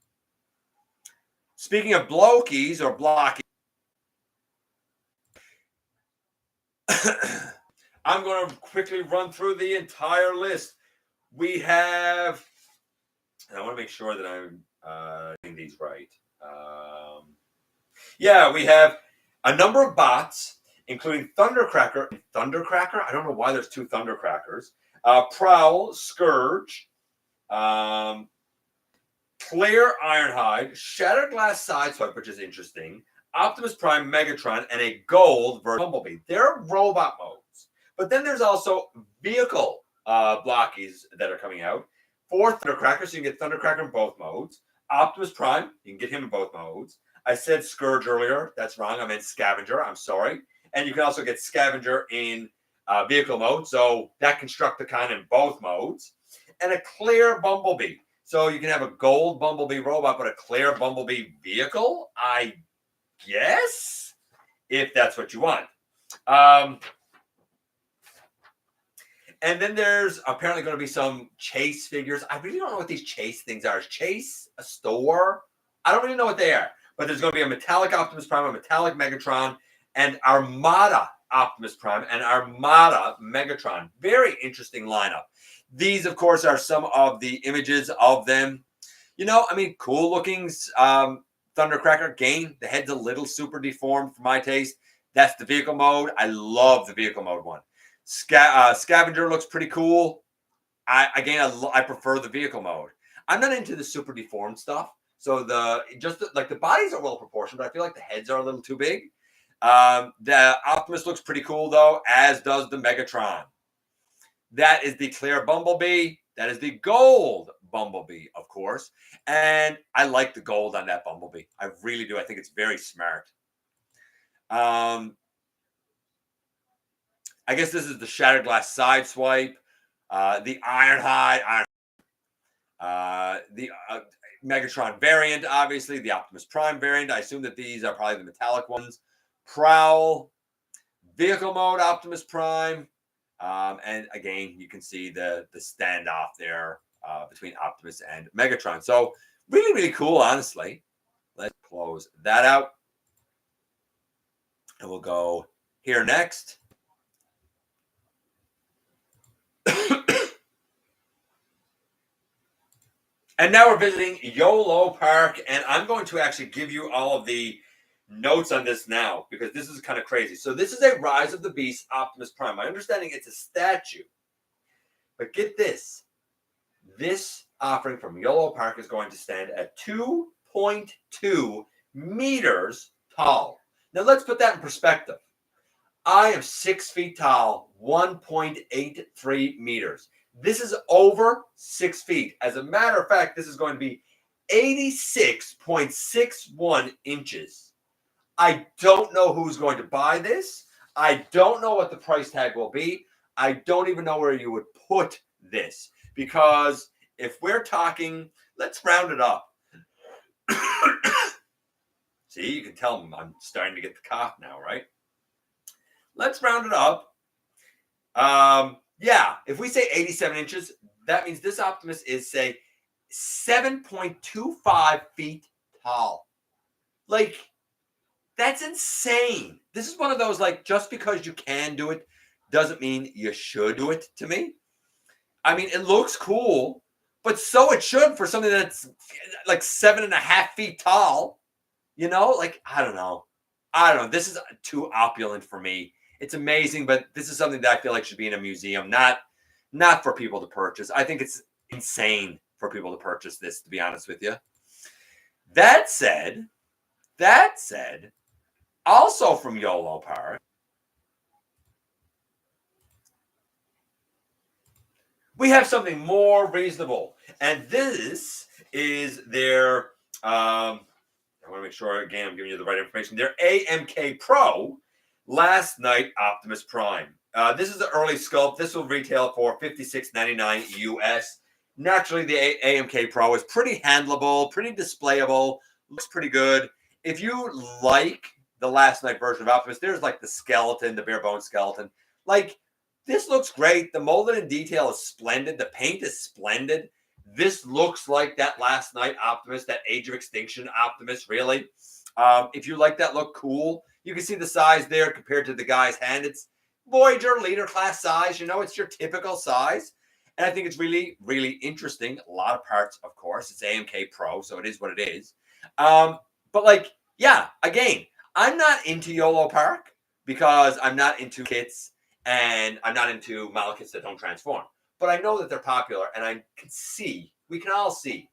Speaking of Blokees or Blockies, I'm going to quickly run through the entire list. We have, and I want to make sure that I'm getting these right. Yeah, we have a number of bots, including Thundercracker. Thundercracker? I don't know why there's two Thundercrackers. Prowl, Scourge, Clear Ironhide, Shattered Glass Sideswipe, which is interesting, Optimus Prime, Megatron, and a gold version of Bumblebee. They're robot modes. But then there's also vehicle blockies that are coming out. 4 Thundercrackers, so you can get Thundercracker in both modes. Optimus Prime, you can get him in both modes. I said Scourge earlier. That's wrong. I meant Scavenger. I'm sorry. And you can also get Scavenger in vehicle mode. So that Constructicon in both modes. And a clear Bumblebee. So you can have a gold Bumblebee robot, but a clear Bumblebee vehicle, I guess, if that's what you want. And then there's apparently going to be some Chase figures. I really don't know what these Chase things are. Is Chase a store? I don't really know what they are. But there's going to be a metallic Optimus Prime, a metallic Megatron, and Armada Optimus Prime and Armada Megatron. Very interesting lineup. These, of course, are some of the images of them. You know, I mean, cool looking Thundercracker. Again, the head's a little super deformed for my taste. That's the vehicle mode. I love the vehicle mode one. Scavenger looks pretty cool. I prefer the vehicle mode. I'm not into the super deformed stuff. So the bodies are well proportioned, but I feel like the heads are a little too big. The Optimus looks pretty cool though, as does the Megatron. That is the clear Bumblebee. That is the gold Bumblebee, of course. And I like the gold on that Bumblebee. I really do. I think it's very smart. I guess this is the Shattered Glass side swipe. The Ironhide. The Megatron variant, obviously. The Optimus Prime variant. I assume that these are probably the metallic ones. Prowl. Vehicle mode Optimus Prime. And again, you can see the standoff there between Optimus and Megatron. So really, really cool, honestly. Let's close that out. And we'll go here next. And now we're visiting YOLOPARK, and I'm going to actually give you all of the notes on this now, because this is kind of crazy. So this is a Rise of the Beast Optimus Prime. My understanding, it's a statue. But get this. This offering from YOLOPARK is going to stand at 2.2 meters tall. Now let's put that in perspective. I am 6 feet tall, 1.83 meters. This is over 6 feet. As a matter of fact, this is going to be 86.61 inches. I don't know who's going to buy this. I don't know what the price tag will be. I don't even know where you would put this. Because if we're talking, let's round it up. See, you can tell I'm starting to get the cough now, right? Let's round it up. Yeah, if we say 87 inches, that means this Optimus is, say, 7.25 feet tall. Like, that's insane. This is one of those, like, just because you can do it doesn't mean you should do it, to me. I mean, it looks cool, but so it should for something that's like 7.5 feet tall. You know, like, I don't know. This is too opulent for me. It's amazing, but this is something that I feel like should be in a museum, not for people to purchase. I think it's insane for people to purchase this, to be honest with you. That said, also from YOLOPARK, we have something more reasonable. And this is their, I want to make sure, again, I'm giving you the right information. Their AMK Pro Last Night Optimus Prime. This is the early sculpt. This will retail for $56.99 US. Naturally, the AMK Pro is pretty handleable, pretty displayable, looks pretty good. If you like the Last Night version of Optimus, there's like the skeleton, the bare bone skeleton. Like, this looks great. The molded in detail is splendid. The paint is splendid. This looks like that Last Night Optimus, that Age of Extinction Optimus, really. If you like that look, cool. You can see the size there compared to the guy's hand. It's Voyager leader class size. You know, it's your typical size. And I think it's really, really interesting. A lot of parts, of course. It's AMK Pro, so it is what it is. But, like, yeah, again, I'm not into YOLOPARK because I'm not into kits and I'm not into model kits that don't transform. But I know that they're popular, and we can all see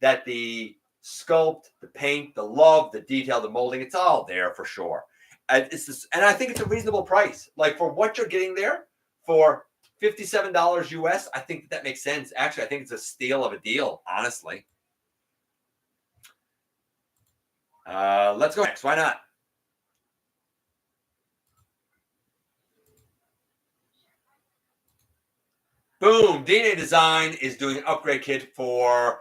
that the sculpt, the paint, the love, the detail, the molding, it's all there for sure. And I think it's a reasonable price. Like, for what you're getting there for $57 US, I think that makes sense. Actually, I think it's a steal of a deal, honestly. Let's go next. Why not? Boom. DNA Design is doing an upgrade kit for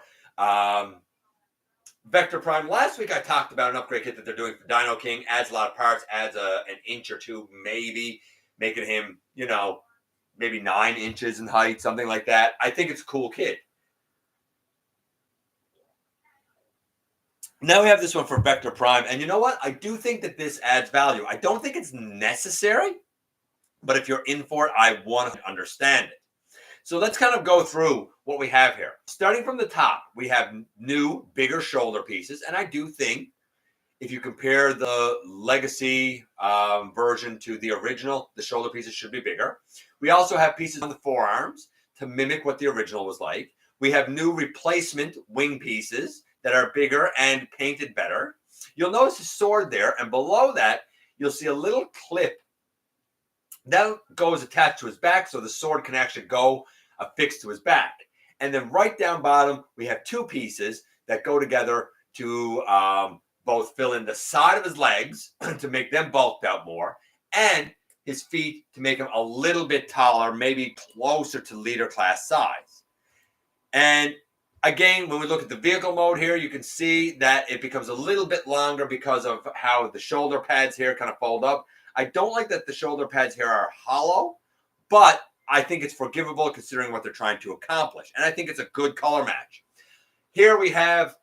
Vector Prime. Last week I talked about an upgrade kit that they're doing for Dino King. Adds a lot of parts, adds an inch or two, maybe, making him, you know, maybe 9 inches in height, something like that. I think it's a cool kit. Now we have this one for Vector Prime. And you know what? I do think that this adds value. I don't think it's necessary, but if you're in for it, I want to understand it. So let's kind of go through what we have here. Starting from the top, we have new, bigger shoulder pieces. And I do think if you compare the legacy version to the original, the shoulder pieces should be bigger. We also have pieces on the forearms to mimic what the original was like. We have new replacement wing pieces that are bigger and painted better. You'll notice a sword there, and below that, you'll see a little clip that goes attached to his back, so the sword can actually go affixed to his back. And then right down bottom, we have two pieces that go together to both fill in the side of his legs to make them bulked out more, and his feet to make him a little bit taller, maybe closer to leader class size. And again, when we look at the vehicle mode here, you can see that it becomes a little bit longer because of how the shoulder pads here kind of fold up. I don't like that the shoulder pads here are hollow, but I think it's forgivable considering what they're trying to accomplish. And I think it's a good color match. Here we have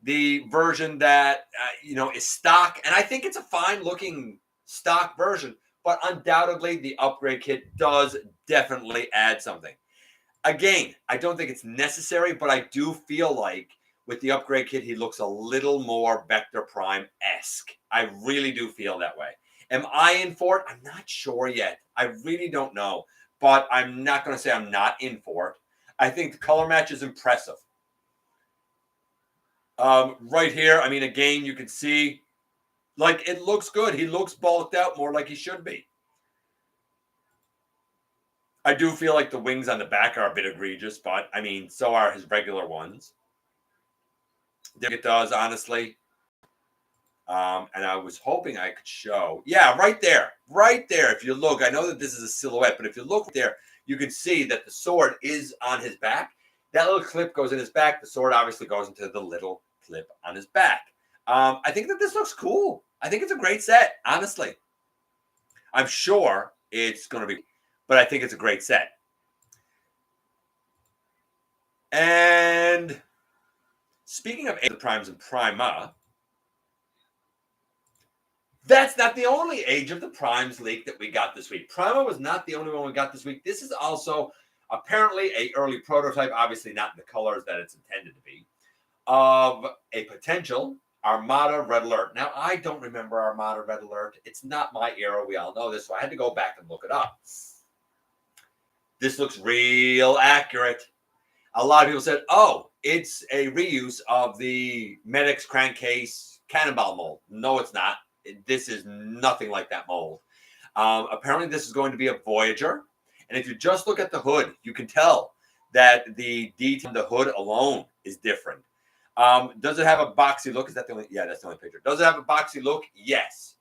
the version that, is stock. And I think it's a fine looking stock version, but undoubtedly the upgrade kit does definitely add something. Again, I don't think it's necessary, but I do feel like with the upgrade kit, he looks a little more Vector Prime-esque. I really do feel that way. Am I in for it? I'm not sure yet. I really don't know, but I'm not going to say I'm not in for it. I think the color match is impressive. Right here, I mean, again, you can see, like, it looks good. He looks bulked out more like he should be. I do feel like the wings on the back are a bit egregious, but, I mean, so are his regular ones. It does, honestly. And I was hoping I could show. Yeah, right there. Right there. If you look, I know that this is a silhouette, but if you look there, you can see that the sword is on his back. That little clip goes in his back. The sword obviously goes into the little clip on his back. I think that this looks cool. I think it's a great set, honestly. I'm sure it's going to be, but I think it's a great set. And speaking of the Primes and Prima, that's not the only Age of the Primes leak that we got this week. Prima was not the only one we got this week. This is also apparently an early prototype, obviously not in the colors that it's intended to be, of a potential Armada Red Alert. Now, I don't remember Armada Red Alert. It's not my era. We all know this, so I had to go back and look it up. This looks real accurate. A lot of people said, oh, it's a reuse of the Medic's crankcase cannonball mold. No, it's not. This is nothing like that mold. Apparently, this is going to be a Voyager. And if you just look at the hood, you can tell that the detail on the hood alone is different. Does it have a boxy look? Is that the only? Yeah, that's the only picture. Does it have a boxy look? Yes.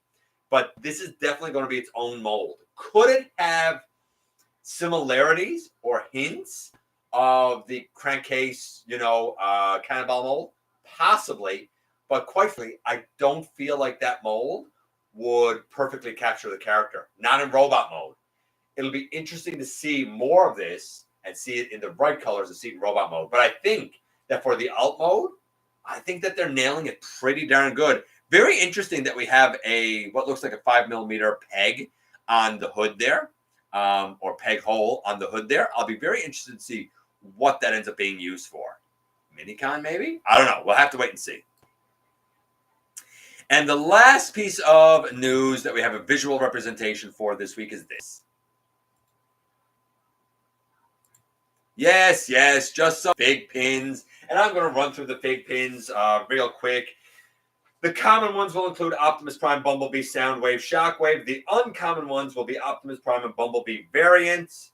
But this is definitely going to be its own mold. Could it have similarities or hints of the crankcase, cannonball mold? Possibly. But quite frankly, I don't feel like that mold would perfectly capture the character. Not in robot mode. It'll be interesting to see more of this and see it in the right colors and see it in robot mode. But I think that for the alt mode, I think that they're nailing it pretty darn good. Very interesting that we have what looks like a 5mm peg on the hood there, or peg hole on the hood there. I'll be very interested to see what that ends up being used for. Minicon, maybe? I don't know. We'll have to wait and see. And the last piece of news that we have a visual representation for this week is this. Yes, just some fake pins. And I'm going to run through the fake pins real quick. The common ones will include Optimus Prime, Bumblebee, Soundwave, Shockwave. The uncommon ones will be Optimus Prime and Bumblebee variants.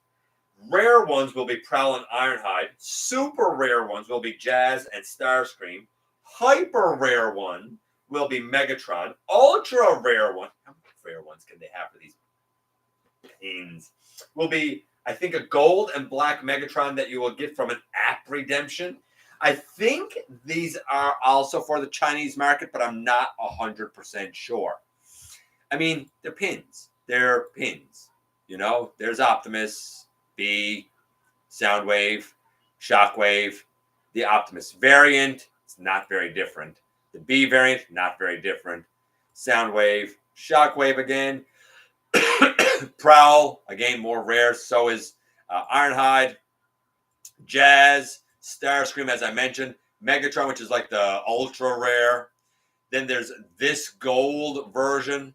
Rare ones will be Prowl and Ironhide. Super rare ones will be Jazz and Starscream. Hyper rare one will be Megatron. Ultra rare one. How many rare ones can they have for these pins? Will be, I think, a gold and black Megatron that you will get from an app redemption. I think these are also for the Chinese market, but I'm not 100% sure. I mean, they're pins. They're pins. There's Optimus, B, Soundwave, Shockwave, the Optimus variant. It's not very different. The B variant, not very different. Soundwave, Shockwave again. Prowl, again, more rare. So is Ironhide. Jazz, Starscream, as I mentioned. Megatron, which is like the ultra rare. Then there's this gold version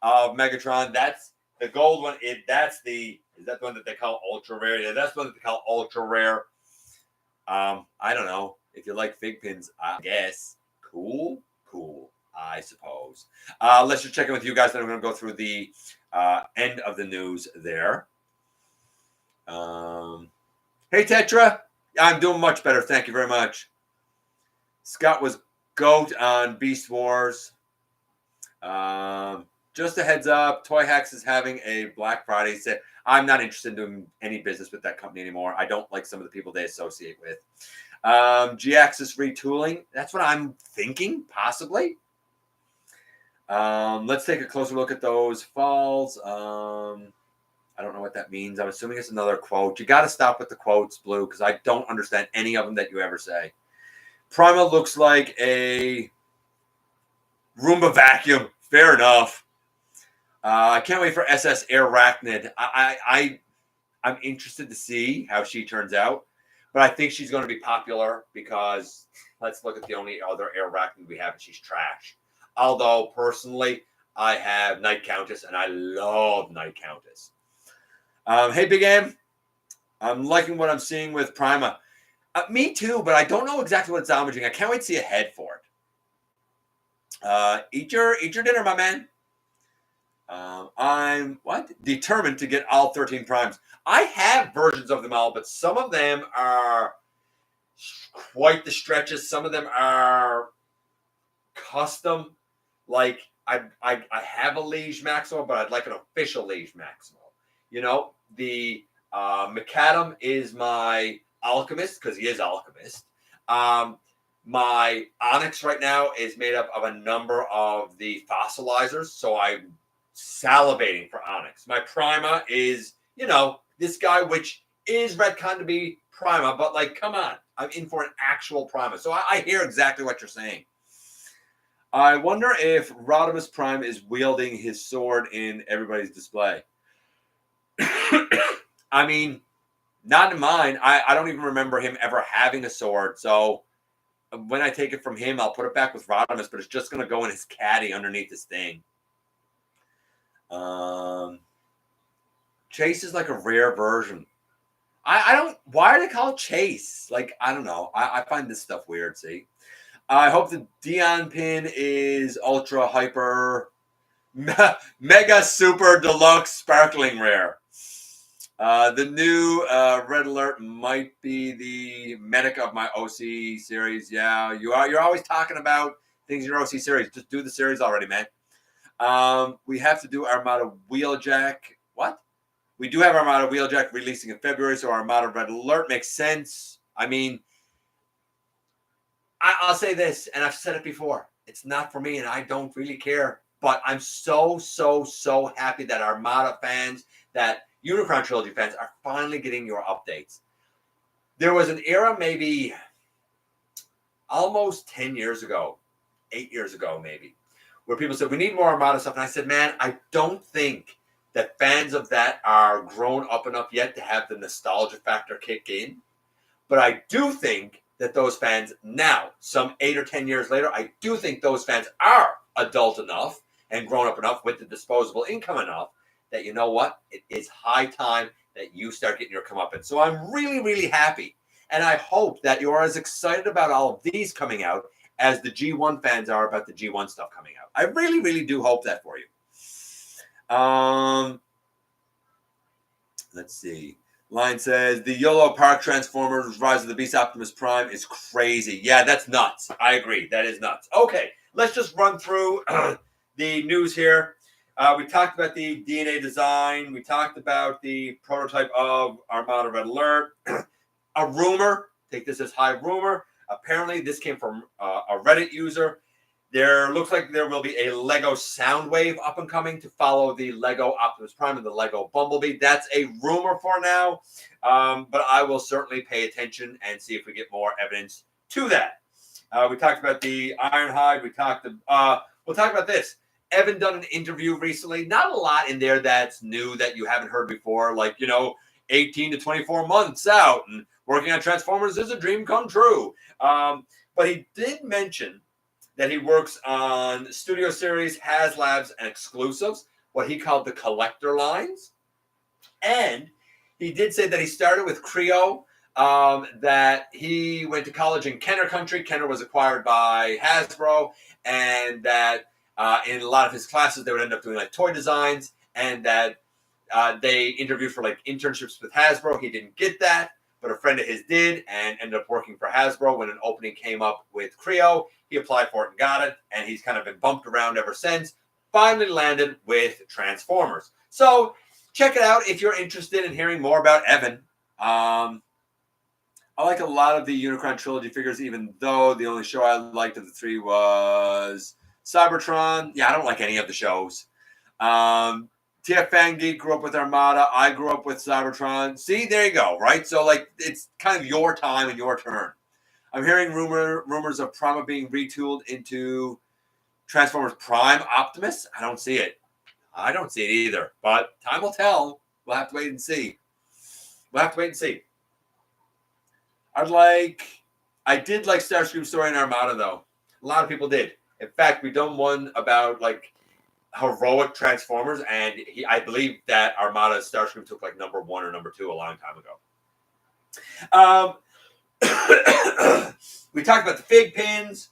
of Megatron. That's the gold one. Is that the one that they call ultra rare? Yeah, that's the one that they call ultra rare. I don't know. If you like fig pins, I guess. Cool, I suppose. Let's just check in with you guys. Then I'm going to go through the end of the news there. Hey, Tetra. I'm doing much better. Thank you very much. Scott was GOAT on Beast Wars. Just a heads up, Toy Hacks is having a Black Friday sale. I'm not interested in doing any business with that company anymore. I don't like some of the people they associate with. G-Axis retooling. That's what I'm thinking, possibly. Let's take a closer look at those falls. I don't know what that means. I'm assuming it's another quote. You got to stop with the quotes, Blue, because I don't understand any of them that you ever say. Prima looks like a Roomba vacuum. Fair enough. I can't wait for SS Arachnid. I'm interested to see how she turns out, but I think she's going to be popular because let's look at the only other Arachnid we have, and she's trash. Although, personally, I have Night Countess, and I love Night Countess. Hey, Big M. I'm liking what I'm seeing with Prima. Me too, but I don't know exactly what it's damaging. I can't wait to see a head for it. Eat your dinner, my man. I'm determined to get all 13 primes. I have versions of them all, but some of them are quite the stretches. Some of them are custom. Like I have a Liege Maximal, but I'd like an official Liege Maximal. You know, the Macadam is my Alchemist because he is Alchemist. My Onyx right now is made up of a number of the fossilizers, so I'm salivating for Onyx. My Prima is, you know, this guy, which is retcon to be Prima, but like, come on, I'm in for an actual Prima. So I hear exactly what you're saying. I wonder if Rodimus Prime is wielding his sword in everybody's display. I mean, not in mine. I don't even remember him ever having a sword. So when I take it from him, I'll put it back with Rodimus, but it's just going to go in his caddy underneath his thing. Chase is like a rare version. I don't. Why are they called Chase? Like, I don't know. I find this stuff weird. See, I hope the Dion pin is ultra hyper, mega super deluxe sparkling rare. The new red alert might be the medic of my OC series. Yeah, you're always talking about things in your OC series. Just do the series already, man. We have to do Armada Wheeljack. What? We do have Armada Wheeljack releasing in February, so Armada Red Alert makes sense. I mean, I'll say this, and I've said it before. It's not for me, and I don't really care. But I'm so happy that Armada fans, that Unicron Trilogy fans are finally getting your updates. There was an era maybe almost 10 years ago, 8 years ago maybe, where people said, we need more Armada stuff. And I said, man, I don't think that fans of that are grown up enough yet to have the nostalgia factor kick in. But I do think that those fans now, some 8 or 10 years later, I do think those fans are adult enough and grown up enough with the disposable income enough that, you know what, it is high time that you start getting your comeuppance. So I'm really happy. And I hope that you're as excited about all of these coming out as the G1 fans are about the G1 stuff coming out. I really do hope that for you. Let's see. Line says, the YOLOPARK Transformers Rise of the Beast Optimus Prime is crazy. Yeah, that's nuts. I agree. That is nuts. Okay, let's just run through the news here. We talked about the DNA design. We talked about the prototype of Armada Red Alert. A rumor, take this as high rumor. Apparently, this came from a Reddit user. There looks like there will be a Lego Soundwave up and coming to follow the Lego Optimus Prime and the Lego Bumblebee. That's a rumor for now, but I will certainly pay attention and see if we get more evidence to that. We talked about the Ironhide. We'll talk about this. Evan done an interview recently. Not a lot in there that's new that you haven't heard before. Like, 18 to 24 months out and working on Transformers is a dream come true. But he did mention that he works on studio series, HasLabs, and exclusives, what he called the collector lines. And he did say that he started with Creo, that he went to college in Kenner country. Kenner was acquired by Hasbro, and that in a lot of his classes, they would end up doing like toy designs, and that they interviewed for like internships with Hasbro. He didn't get that, but a friend of his did, and ended up working for Hasbro. When an opening came up with Creo, he applied for it and got it, and he's kind of been bumped around ever since. Finally landed with Transformers. So check it out if you're interested in hearing more about Evan. I like a lot of the Unicron trilogy figures, even though the only show I liked of the three was Cybertron. Yeah, I don't like any of the shows. TF Fangeek grew up with Armada. I grew up with Cybertron. See, there you go, right? So, it's kind of your time and your turn. I'm hearing rumors of Prima being retooled into Transformers Prime Optimus. I don't see it. I don't see it either. But time will tell. We'll have to wait and see. I did like Starscream's story in Armada, though. A lot of people did. In fact, we done one about, heroic Transformers, and I believe that Armada Starscream took, number 1 or number 2 a long time ago. We talked about the fig pins.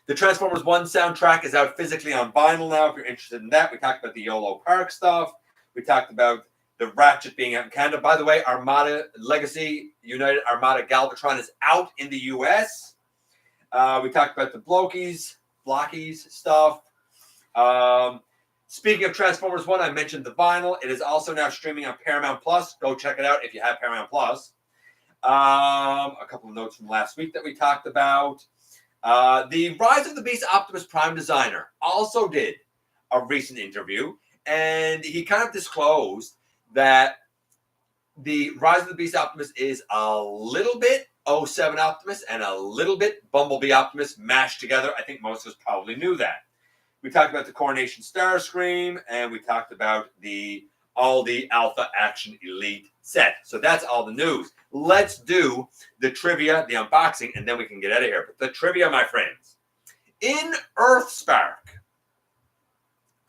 The Transformers 1 soundtrack is out physically on vinyl now, if you're interested in that. We talked about the YOLOPARK stuff. We talked about the Ratchet being out in Canada. By the way, Armada Legacy United Armada Galvatron is out in the U.S. We talked about the Blokees stuff. Speaking of Transformers 1, I mentioned the vinyl. It is also now streaming on Paramount Plus. Go check it out if you have Paramount Plus. A couple of notes from last week that we talked about. The Rise of the Beast Optimus Prime designer also did a recent interview, and he kind of disclosed that the Rise of the Beast Optimus is a little bit 07 Optimus and a little bit Bumblebee Optimus mashed together. I think most of us probably knew that. We talked about the Coronation Starscream, and we talked about all the Alpha Action Elite set. So that's all the news. Let's do the trivia, the unboxing, and then we can get out of here. But the trivia, my friends. In Earthspark,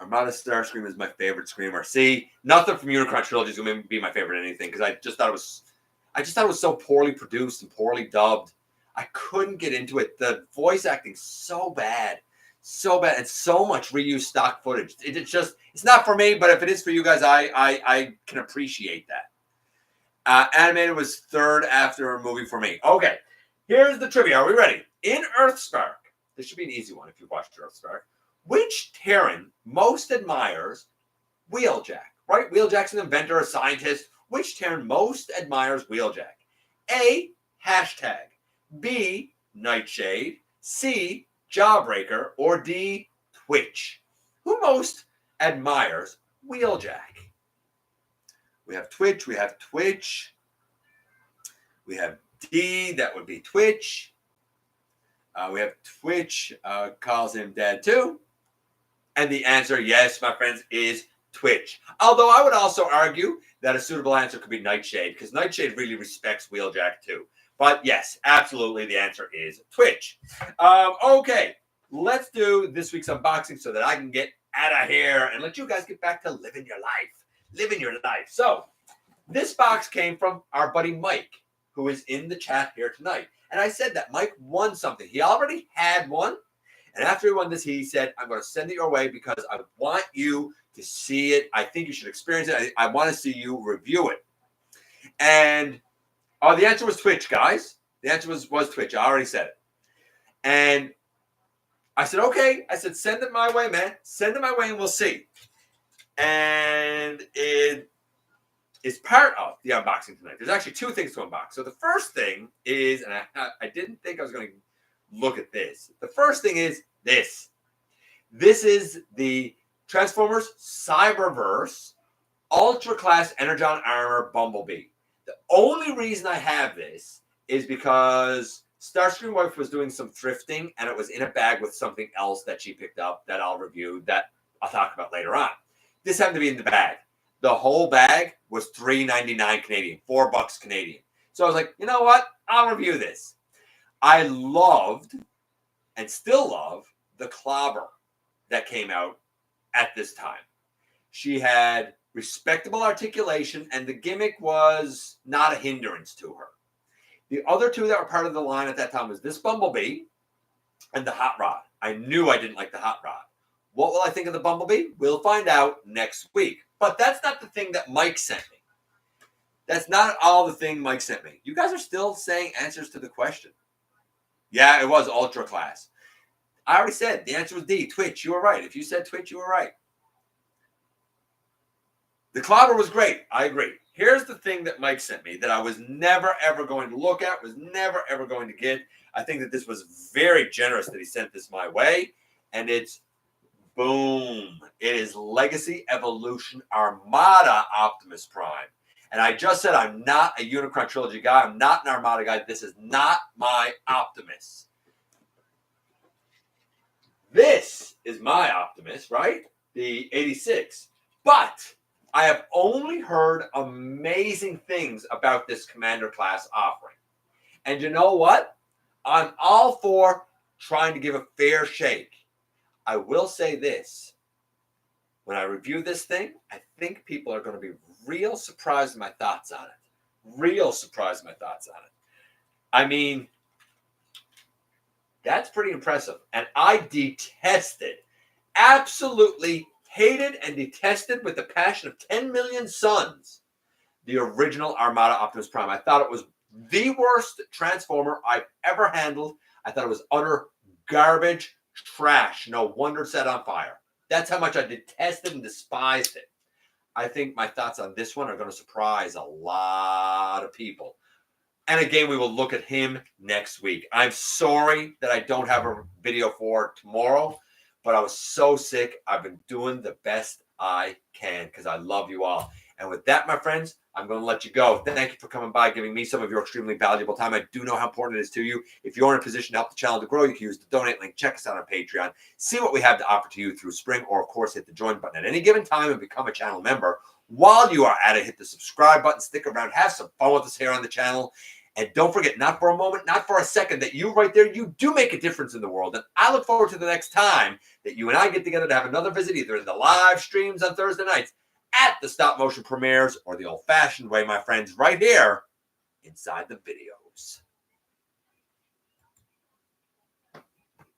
Armada Starscream is my favorite Screamer. See, nothing from Unicron Trilogy is going to be my favorite anything, because I just thought it was so poorly produced and poorly dubbed. I couldn't get into it. The voice acting so bad, and so much reused stock footage. It's not for me, but if it is for you guys, I can appreciate that. Animated was third after a movie for me. Okay, here's the trivia. Are we ready? In Earthspark, this should be an easy one if you've watched Earthspark. Which Terran most admires Wheeljack? Right? Wheeljack's an inventor, a scientist. Which Terran most admires Wheeljack? A, hashtag. B, Nightshade. C, Jawbreaker. Or D, Twitch. Who most admires Wheeljack? We have Twitch. We have D, that would be Twitch. We have Twitch calls him dad too. And the answer, yes, my friends, is Twitch. Although I would also argue that a suitable answer could be Nightshade, because Nightshade really respects Wheeljack too. But yes, absolutely, the answer is Twitch. Okay, let's do this week's unboxing so that I can get out of here and let you guys get back to living your life. So this box came from our buddy Mike, who is in the chat here tonight. And I said that Mike won something. He already had one. And after he won this, he said, I'm going to send it your way because I want you to see it. I think you should experience it. I want to see you review it. And the answer was Twitch, guys. The answer was Twitch. I already said it. And I said, okay. I said, send it my way, man. Send it my way and we'll see. And it is part of the unboxing tonight. There's actually two things to unbox. So the first thing is, and I didn't think I was going to look at this. The first thing is this. This is the Transformers Cyberverse Ultra Class Energon Armor Bumblebee. The only reason I have this is because Starscream Wife was doing some thrifting, and it was in a bag with something else that she picked up that I'll review, that I'll talk about later on. This happened to be in the bag. The whole bag was $3.99 Canadian, $4 Canadian. So I was like, you know what? I'll review this. I loved and still love the clobber that came out at this time. She had respectable articulation, and the gimmick was not a hindrance to her. The other two that were part of the line at that time was this Bumblebee and the Hot Rod. I knew I didn't like the Hot Rod. What will I think of the Bumblebee? We'll find out next week. But that's not the thing that Mike sent me. That's not all the thing Mike sent me. You guys are still saying answers to the question. Yeah, it was Ultra Class. I already said the answer was D, Twitch. You were right. If you said Twitch, you were right. The clobber was great. I agree. Here's the thing that Mike sent me that I was never, ever going to look at, was never, ever going to get. I think that this was very generous that he sent this my way. And it's, boom. It is Legacy Evolution Armada Optimus Prime. And I just said I'm not a Unicron Trilogy guy. I'm not an Armada guy. This is not my Optimus. This is my Optimus, right? The 86. But I have only heard amazing things about this Commander class offering. And you know what? I'm all for trying to give a fair shake. I will say this. When I review this thing, I think people are going to be real surprised at my thoughts on it. Real surprised at my thoughts on it. I mean, that's pretty impressive. And I detested, absolutely hated and detested with the passion of 10 million suns, the original Armada Optimus Prime. I thought it was the worst Transformer I've ever handled. I thought it was utter garbage, trash. No wonder set on fire. That's how much I detested and despised it. I think my thoughts on this one are going to surprise a lot of people. And again, we will look at him next week. I'm sorry that I don't have a video for tomorrow, but I was so sick. I've been doing the best I can because I love you all. And with that, my friends, I'm going to let you go. Thank you for coming by, giving me some of your extremely valuable time. I do know how important it is to you. If you're in a position to help the channel to grow, you can use the donate link. Check us out on Patreon. See what we have to offer to you through Spring, or, of course, hit the join button at any given time and become a channel member. While you are at it, hit the subscribe button. Stick around. Have some fun with us here on the channel. And don't forget, not for a moment, not for a second, that you right there, you do make a difference in the world. And I look forward to the next time that you and I get together to have another visit, either in the live streams on Thursday nights, at the stop motion premieres, or the old fashioned way, my friends, right here inside the videos.